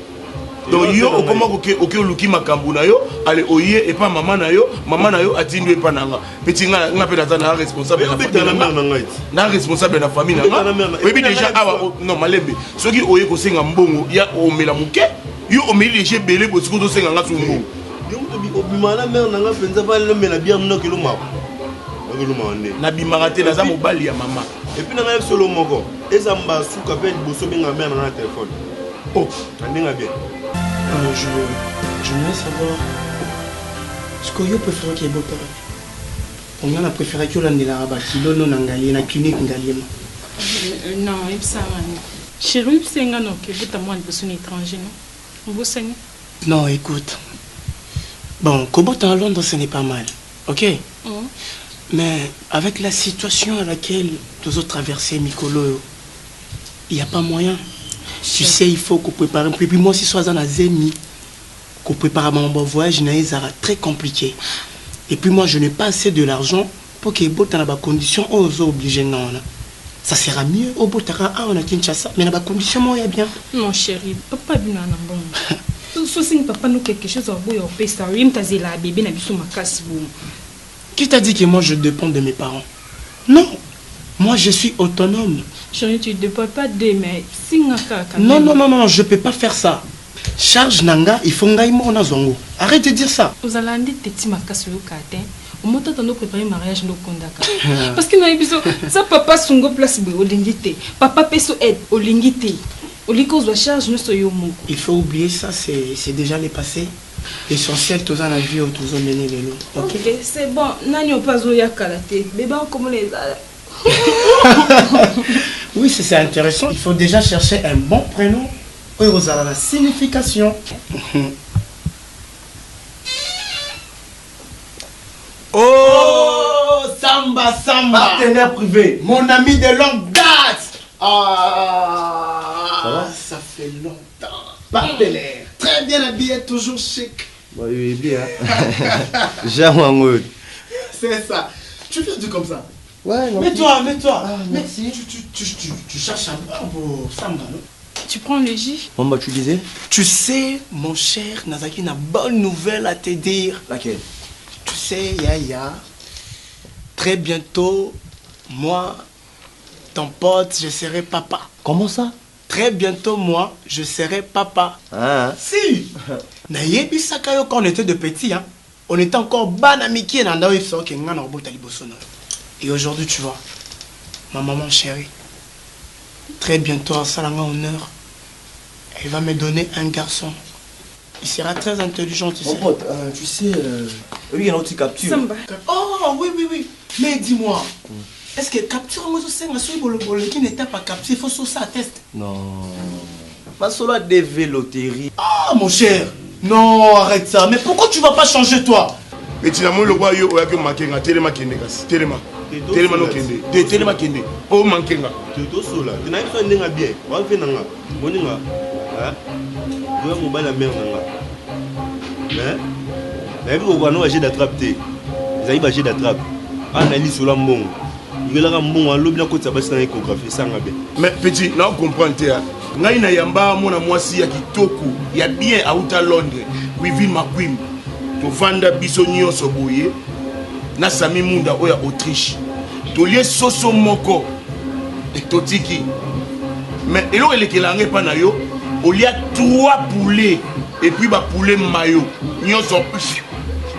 P: donc yo okoma oke oluki makambo na yo ale oye epa mama na yo atindi epa na nga petit nga mpe naza na responsable na responsable na famille na nga oyebi déjà awa non malembe soki oye kosenga mbongo ya omela moke yo omeli déjà ebele bosiko tosenga nga so mbongo
J: obima na mare na nga mpenza valomela bien mnoki elomako
P: nabimaka te naza mobali ya mama
J: epuis na ngai solo moko eza mbasuka mpe liboso benga mare na nga na telefone andinga bien
D: je voulais savoir ce que vous préférez qu'il y ait beau on a préféré que l'on ait la kilo non ngali na clinique ngali
H: non ça chérie c'est nga non que vous moi une personne étrangère non vous saignez
D: non écoute bon comment à Londres ce n'est pas mal ok mais avec la situation à laquelle nous avons traversé Mikolo il n'y a pas moyen. Tu sais, il faut qu'on prépare. Et puis moi, si je suis à Zemi, qu'on prépare mon bon voyage, c'est très compliqué. Et puis moi, je n'ai pas assez de l'argent pour que dans les conditions, on soit obligé. Non, ça sera mieux au Botara, on a Kinshasa, mais dans les conditions, moi, il y a bien.
H: Non, chérie, papa, bien bon. Si papa nous quelque chose, on va payer ça. Il m'a dit la bébé n'a pas ma casse.
D: Qui t'a dit que moi, je dépends de mes parents? Non. Moi, je suis autonome.
H: Chérie, tu ne dépends pas de mais si
D: non, je ne peux pas faire ça. Charge Nanga, il faut que mon zongo. Arrête de dire ça.
H: Vous allez dire que tu m'as cassé le catin. Au moment où nous préparer mariage, nous condaka. Parce que nous avons ça, papa songo place au lingité. Papa peso aide au lingité. Au liko de charge, nous sommes au
D: il faut oublier ça, c'est déjà le passé. L'essentiel, tout ça, la vie, tout ça, mener les lots.
H: Ok, c'est bon. Nous pas zoya karaté. Bébé, comment les
D: oui, c'est intéressant. Il faut déjà chercher un bon prénom. Vous avez la signification. Oh, Samba.
J: Partenaire privé.
D: Mon ami de longue date. Ça fait longtemps. Partenaire. Très bien habillé, toujours chic.
O: Oui, bien. J'aime.
D: C'est ça. Tu fais du comme ça.
O: Ouais,
D: mets-toi.
O: Merci.
D: Tu cherches un peu pour Samba, non?
H: Tu prends le J.
O: Bon, bah, tu disais?
D: Tu sais, mon cher Nazaki, une bonne nouvelle à te dire.
O: Laquelle?
D: Tu sais, Yaya, très bientôt, moi, ton pote, je serai papa.
O: Comment ça?
D: Très bientôt, moi, je serai papa.
O: Ah.
D: Si. Nayebi Sakayo, quand on était de petits, hein, on était encore banamiki et nanda ifso ke ngana obota liboso na. Et aujourd'hui, tu vois, ma maman chérie, très bientôt, à Salanga Honneur, elle va me donner un garçon. Il sera très intelligent, tu sais.
O: Pote, tu sais, lui, il y a une autre capture.
H: Samba.
D: Oh, oui. Mais dis-moi, est-ce que capture, moi, je sais, qui n'était pas capture, il faut sur ça, test.
O: Non. Pas solo DV loterie.
D: Ah, mon cher. Non, arrête ça. Mais pourquoi tu vas pas changer, toi?
P: Mais tu n'as pas le roi, il y a un téléma qui est téléma. Téléma no kende. Téléma kende. Oh, manquenga.
J: Tu es tout seul là. Tu n'as pas fait un bien. Tu vas faire un bien. Moninga. Hein? Tu vas mobile la mère nanga. Hein? Mais vous voyez, on va d'attraper. Vous avez bagé d'attraper. Analyse sur la mbongo. Il y a un bon à l'objet de sa base dans l'échographie. Ça va bien.
P: Mais petit, là on comprend. ngai na yamba mona mwasi ya kitoko ya bien auta Londres Wivin Makwim tovanda biso nyonso boye na Sami Munda oya Autriche tolie soso moko totiki mais elo elekelange pa na yo olia 3 poulets et puis ba poulet mayo nyonso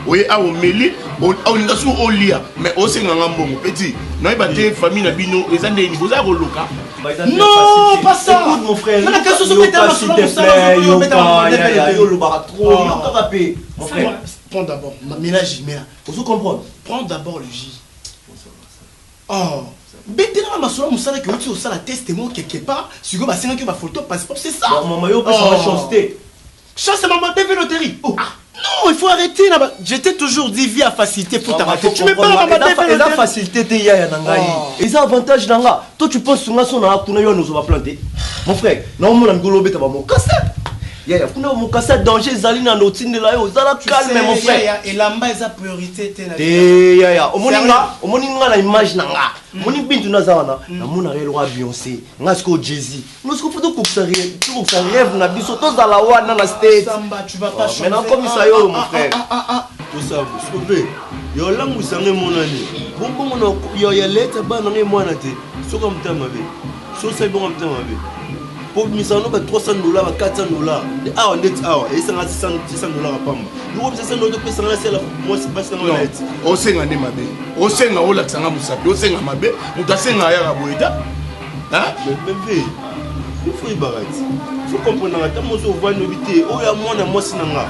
P: oye a omeli olinga su olia mais osenganga mbongo petit na ba te famille na bino ezande ni boza koloka.
B: Non, pas ça.
Q: Écoute mon frère.
B: Mais la question se met à la solution. Mon frère, prends d'abord. Mélange, mélange. Vous comprenez? Prends d'abord le J. Oh. Bétena masolo musala que tu as la testement quelque part. Si vous avez une photo passeport, c'est ça.
Q: Maman, yo peut ça chanter.
B: Chance maman TV loterie. Non, il faut arrêter là. J'étais toujours dit vie à facilité pour t'arrêter. Tu me parles maman TV.
Q: La facilité de ya nangai. Et ça avantage nanga. Toi tu penses sur son na kuna yo nous va planter. Mon frère, non mon ngolo beta ba mon cassette. Ya kuna mon cassette danger zali na notine la yo zala calme mon frère.
B: Et lamba eza priorité te na.
Q: Ya omoninga na image nanga. Moni bintu na zawana na mona relo wa Beyoncé. Ngasko Jay-Z. Nous ko photo ko ça rêve na biso to zala wana na state.
B: Samba tu vas pas changer.
Q: Maintenant comme ça yo mon frère.
L: Tout ça vous sauvez. Yo langu sange monani. Bongo no yo ya leta bana ne mwana te. Soka mtama be. So sai bongo mtama be. Pour misano ba $300 ba $400. Ah on est ah et ça $600 pamba. Nous on ça no de pesa na sela moi c'est pas ça no net.
P: Osenga ne mabe. Osenga ola tsanga musapi. Osenga mabe. Mutasenga ya raboita. Hein?
L: Mais il faut y barrer. Il faut comprendre que tant que vous voyez vite, oh ya mwana mwasi nanga.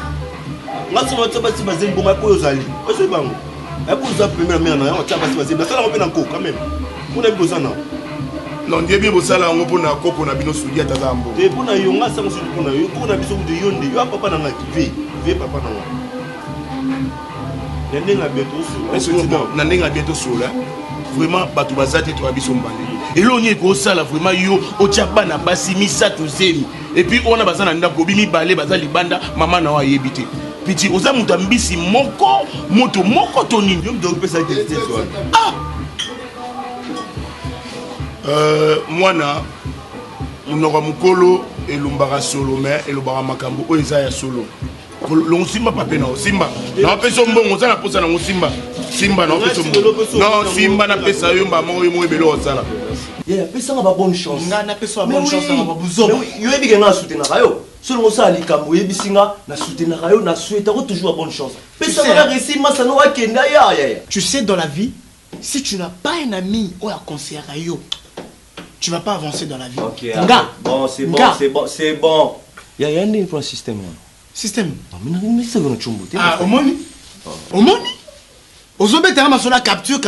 L: Ngaso no tsaba tsiba zeli bonga ko yozali. Oso bango. Et pour ça première mère na ya tsaba tsiba zeli. Na sala ko pena ko quand même. On a besoin na.
P: Non, Dieu bien bosala ngo pona ko pona bino sudia tazambo.
L: Te pona yo ngasa ngo sudi pona yo ko na biso de yonde. Yo papa na ngaki ve papa na wa. Nenga bientôt sur.
P: Nenga bientôt sur là. Vraiment batu bazate to abiso mbale. Elonye ko sala vraiment yo otiaba na basi misato zemi. Et puis on a bazana ndako bimi balé bazali banda mama na wa yebite. Piti oza mutambisi moko moto moko toni.
L: Yo mdo pesa identité toi.
P: Ah. Mwana munoko mukolo elumbaka solo mais elobaka makambo oyo eza ya solo. Longo simba pape na simba. Na peso mbongo za na posa na simba. Simba na peso mbongo. Non simba na pesa yo mba mo ebelo osala.
Q: Ya pesa ba bonne chance.
B: Nga na pesa bonne chance na ba buzo.
Q: Yo ebike na soutenir kayo. Solo ça ali kambo yebisinga na soutenir kayo na souhaiter toujours bonne chance. Pesa ba réussir masa no akenda ya.
B: Tu sais dans la vie, si tu n'as pas un ami ou un conseiller yo, tu vas pas avancer dans la vie.
Q: OK. Bon, c'est bon. Ya yandi pour un système.
B: Système.
Q: Mais c'est bon chumbo.
B: Ah, omoni. Omoni. Ozobetera masola capture.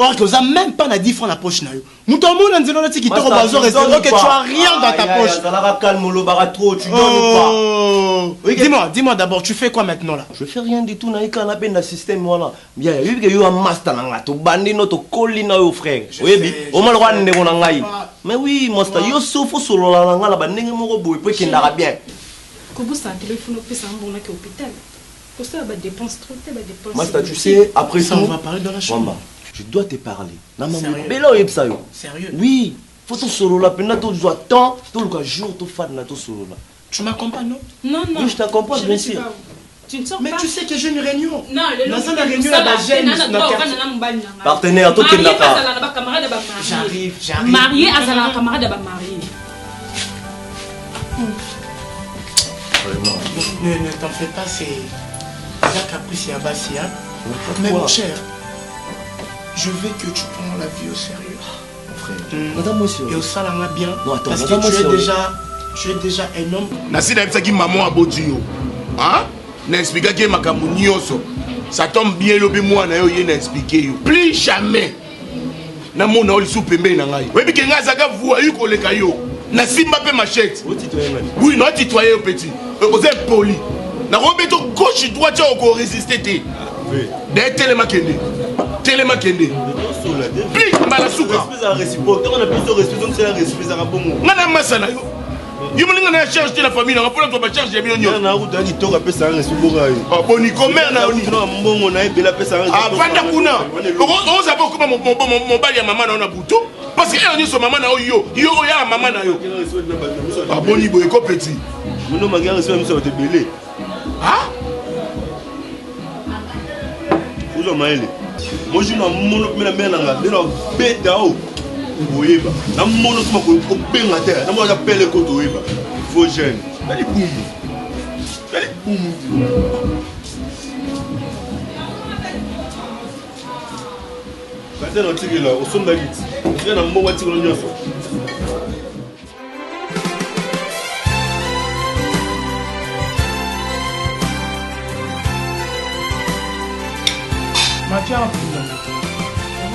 B: Or que ça même pas na 10 francs la poche na yo. Muto mona nzelo na tiki toro bazo rester donc tu as rien dans ta poche.
Q: Ça la calme lo bara trop, tu donnes
B: pas. Dis-moi d'abord, tu fais quoi maintenant là?
Q: Je fais rien du tout na ika na ben na système voilà. Bien, yo que yo a master na ngato bandi no to kolina yo frère. Oyebi, o mal roi ndeko na ngai. Mais oui, master, yo sofo solo la ngala ba ndenge moko boy pe kindara bien.
H: Kobo sa téléphone pesa mbona ke hôpital. Pour ça ba dépense trop, ba dépense.
Q: Master, tu sais après
B: ça on va parler dans la chambre.
Q: Je dois te parler. Sérieux? Oui. Faut tout solo là. Pendant tout le temps, tout le jour, tout fan là, tout solo là.
B: Tu m'accompagnes, non?
H: Non.
Q: Oui, je t'accompagne, bien sûr.
H: Tu ne sors
B: mais
H: pas.
B: Mais tu sais que j'ai une réunion.
H: Non, le
B: dans une réunion à la
Q: partenaire, tout est là.
B: J'arrive.
H: Marié à la camarade de marié.
B: Vraiment. Ne t'en fais pas, c'est la caprice et Abassia. Mais mon cher, je veux que tu prends la vie au sérieux.
Q: Mon frère,
B: et au salama bien.
Q: Non, attends,
B: parce que tu es déjà un homme.
P: Nasi na bisaki maman abotio. Hein? Na expliquer que makambo nyonso. Ça tombe bien lobi moi na yo na expliquer yo. Plus jamais. Na mona oli sou pembe na ngai. Webi ke nga zaka voix yu koleka yo. Na simba pe machette. Oui, non titoyer au petit. Vous êtes poli. Na robeto gauche droite ko résister té. Des télémakende. Télémakende. Puis mbala souka.
L: Réciproque. On a plus de respect donc c'est la respect à bongo.
P: Ngana masana yo. Yo mlinga na charge la famille na pour la charge ya binyo.
L: Na route ali toka pesa respect boka yo.
P: Oh boni comer na oni.
L: Non mbongo na ebela pesa.
P: Ah panda kuna. On za pas comme mon bali ya maman na buto. parce que on so maman na yo ya maman na yo aboni boye ko petit
L: mono mangi reçu même sur te belé
P: ah
L: uzo maele moi je na mono mena mena nga na beta o boyeba na mono kuma ko benga terre na mo ya pele ko to yeba faut jeune bali boum Bata na tiki la osonda giti. Osonda na mbo wati kono nyoso.
B: Matia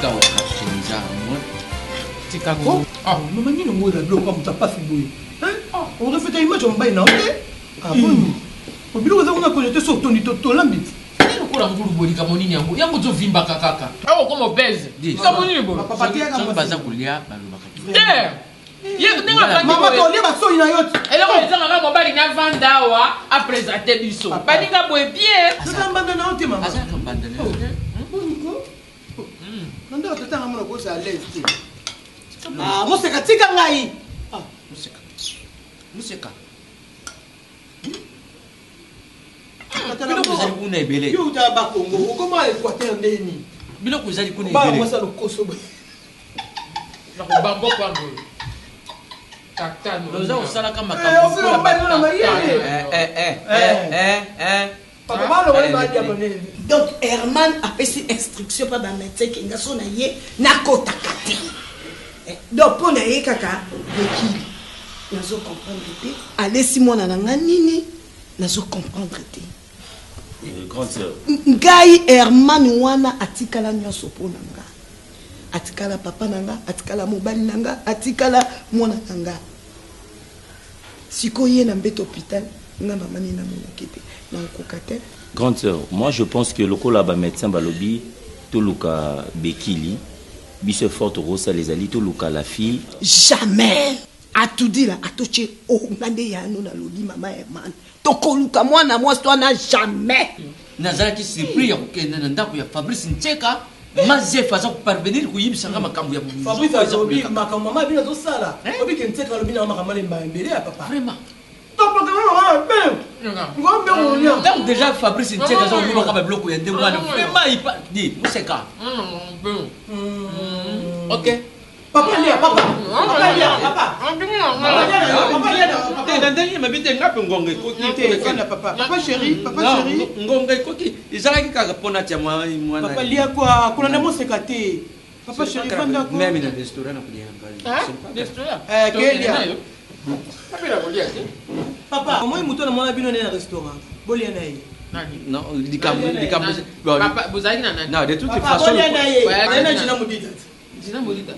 N: Dawa kashiniza moi.
B: Tikako? Ah, mama ni no ngora blo kwa mutapasi boye. Ah, on refait une image en bas na ok? Ah bon. Obilo za kuna connecter sur ton to lambit.
A: Kula mkulu boli kama nini yangu zo vimba kakaka. Hapo kama obese. Kama nini boli?
B: Papa tia kama
N: baza kulia balo
B: Mama to lia baso ina yote.
A: Ele ko tsanga kama bali na vanda wa a présenter biso. Baninga boye bien.
B: Sasa mbanda na ote mama.
N: Asa kambanda na.
B: Nanda tatanga mona ko sa l'aise. Ah, mo se katika ngai. Ah,
N: Museka.
B: Biloko zali kuna ebele. Yo uta ba Congo, ukoma Equateur ndeni.
N: Biloko zali kuna
B: ebele. Ba
N: ebele.
B: mwasa lokoso.
A: Na ko bango pango. Tatano.
N: Loza osala kama
B: kampo.
N: Papa
B: balo wali ba dia bonene.
G: Donc Herman a fait ses instructions par un médecin qui n'a son aïe na kota kati. Donc pour naïe kaka qui nazo comprendre te. Allez si mon ananga nini nazo comprendre te.
F: Grande sœur.
G: Ngai Herman wana atikala nyoso pona nga. Atikala papa nanga, atikala mobali nanga, atikala mwana nanga. Sikoye na mbeto hôpital nga mama ni na monakete na kokate.
F: Grande sœur, moi je pense que le là médecin balobi tout luka bekili bise forte rosa les ali tout luka la fille
G: jamais a tout dit là a touché oh ngande ya no na lobi mama Herman to ko luka mwana moi toi na jamais
N: nazala ki surpris ya kokenda na ndako ya Fabrice Ncheka maze faza ko parvenir ku yibisa ngama kambu ya
B: Fabrice azobi makambo mama bino zo sala obi ke Ncheka lobi na makambo le mbele ya papa
N: vraiment.
B: Donc
N: déjà Fabrice Ncheka zo ngoma kama bloco ya ndenge wana vraiment il pas dit Museka. OK.
B: Papa lia papa. Papa lia papa.
N: Papa lia mabite ngapi ngonge ko
B: papa. Papa chéri, papa chéri.
N: Ngonge ko ki izalaki kaka pona tia mwana.
B: Papa lia kwa kuna na Museka te. Papa chéri fanda ko.
N: Mimi na restaurant na kulia ngali.
A: Restaurant.
B: Kelia.
A: Papa,
B: moi muto na mwana bino na restaurant. Bolia na ye.
N: Non, likambo.
A: Papa, vous avez nani?
N: Non, de toutes les façons.
B: Bolia na ye. Na jina mudita.
A: Jina mudita.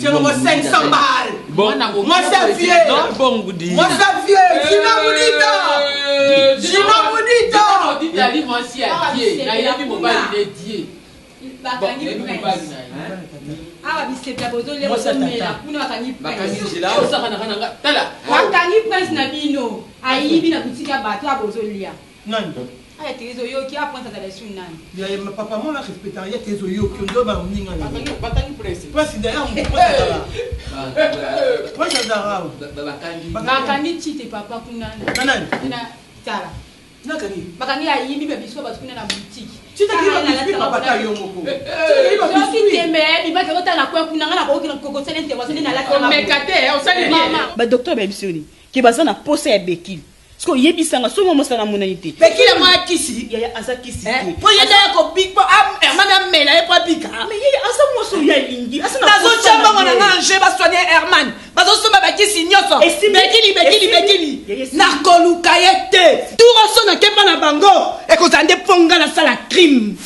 B: Tiens moi 500 balles.
N: Bon,
B: moi ça vieux.
N: Non, bon goudi.
B: Moi ça vieux. Jina mudita. Jina mudita.
A: Mudita li moi si a die. Na yebi mobile il est die.
C: Bakani prince. Ah, bisete bozo le bozo mela kuna bakani prince.
A: Bakani jila o saka na kana tala.
C: Bakani prince na bino. Ayibi na kutika bato abozo lia.
B: Nani?
C: Aya tezo yo ki apprend ça dans les nani.
B: Ya papa moi la respecter ya tezo yo ki ndo ba mninga.
A: Bakani prince.
B: Prince d'ailleurs on Prince Zara.
C: Bakani chite papa kuna.
B: Nani?
C: Na tala.
B: Nakani.
C: Bakani ayibi ba biso ba kuna na boutique.
B: Chita ki ba papa ta yo moko.
H: Ba docteur ba bisoni ki baza na posa ya bekili Parce que yebisanga so mo sana monanité.
G: Bekile mwa kisi.
H: Ya asa kisi.
G: Po yeda ko big po Herman mela e pa bika.
H: Mais yeye asa mo so ya lingi. Asa na
G: nazo chamba ngona nganje ba soigner Herman. Bazo soma ba kisi nyoso. Bekili. Na koluka yete. Turo so na kepa na bango. E ko zande ponga la sala crime.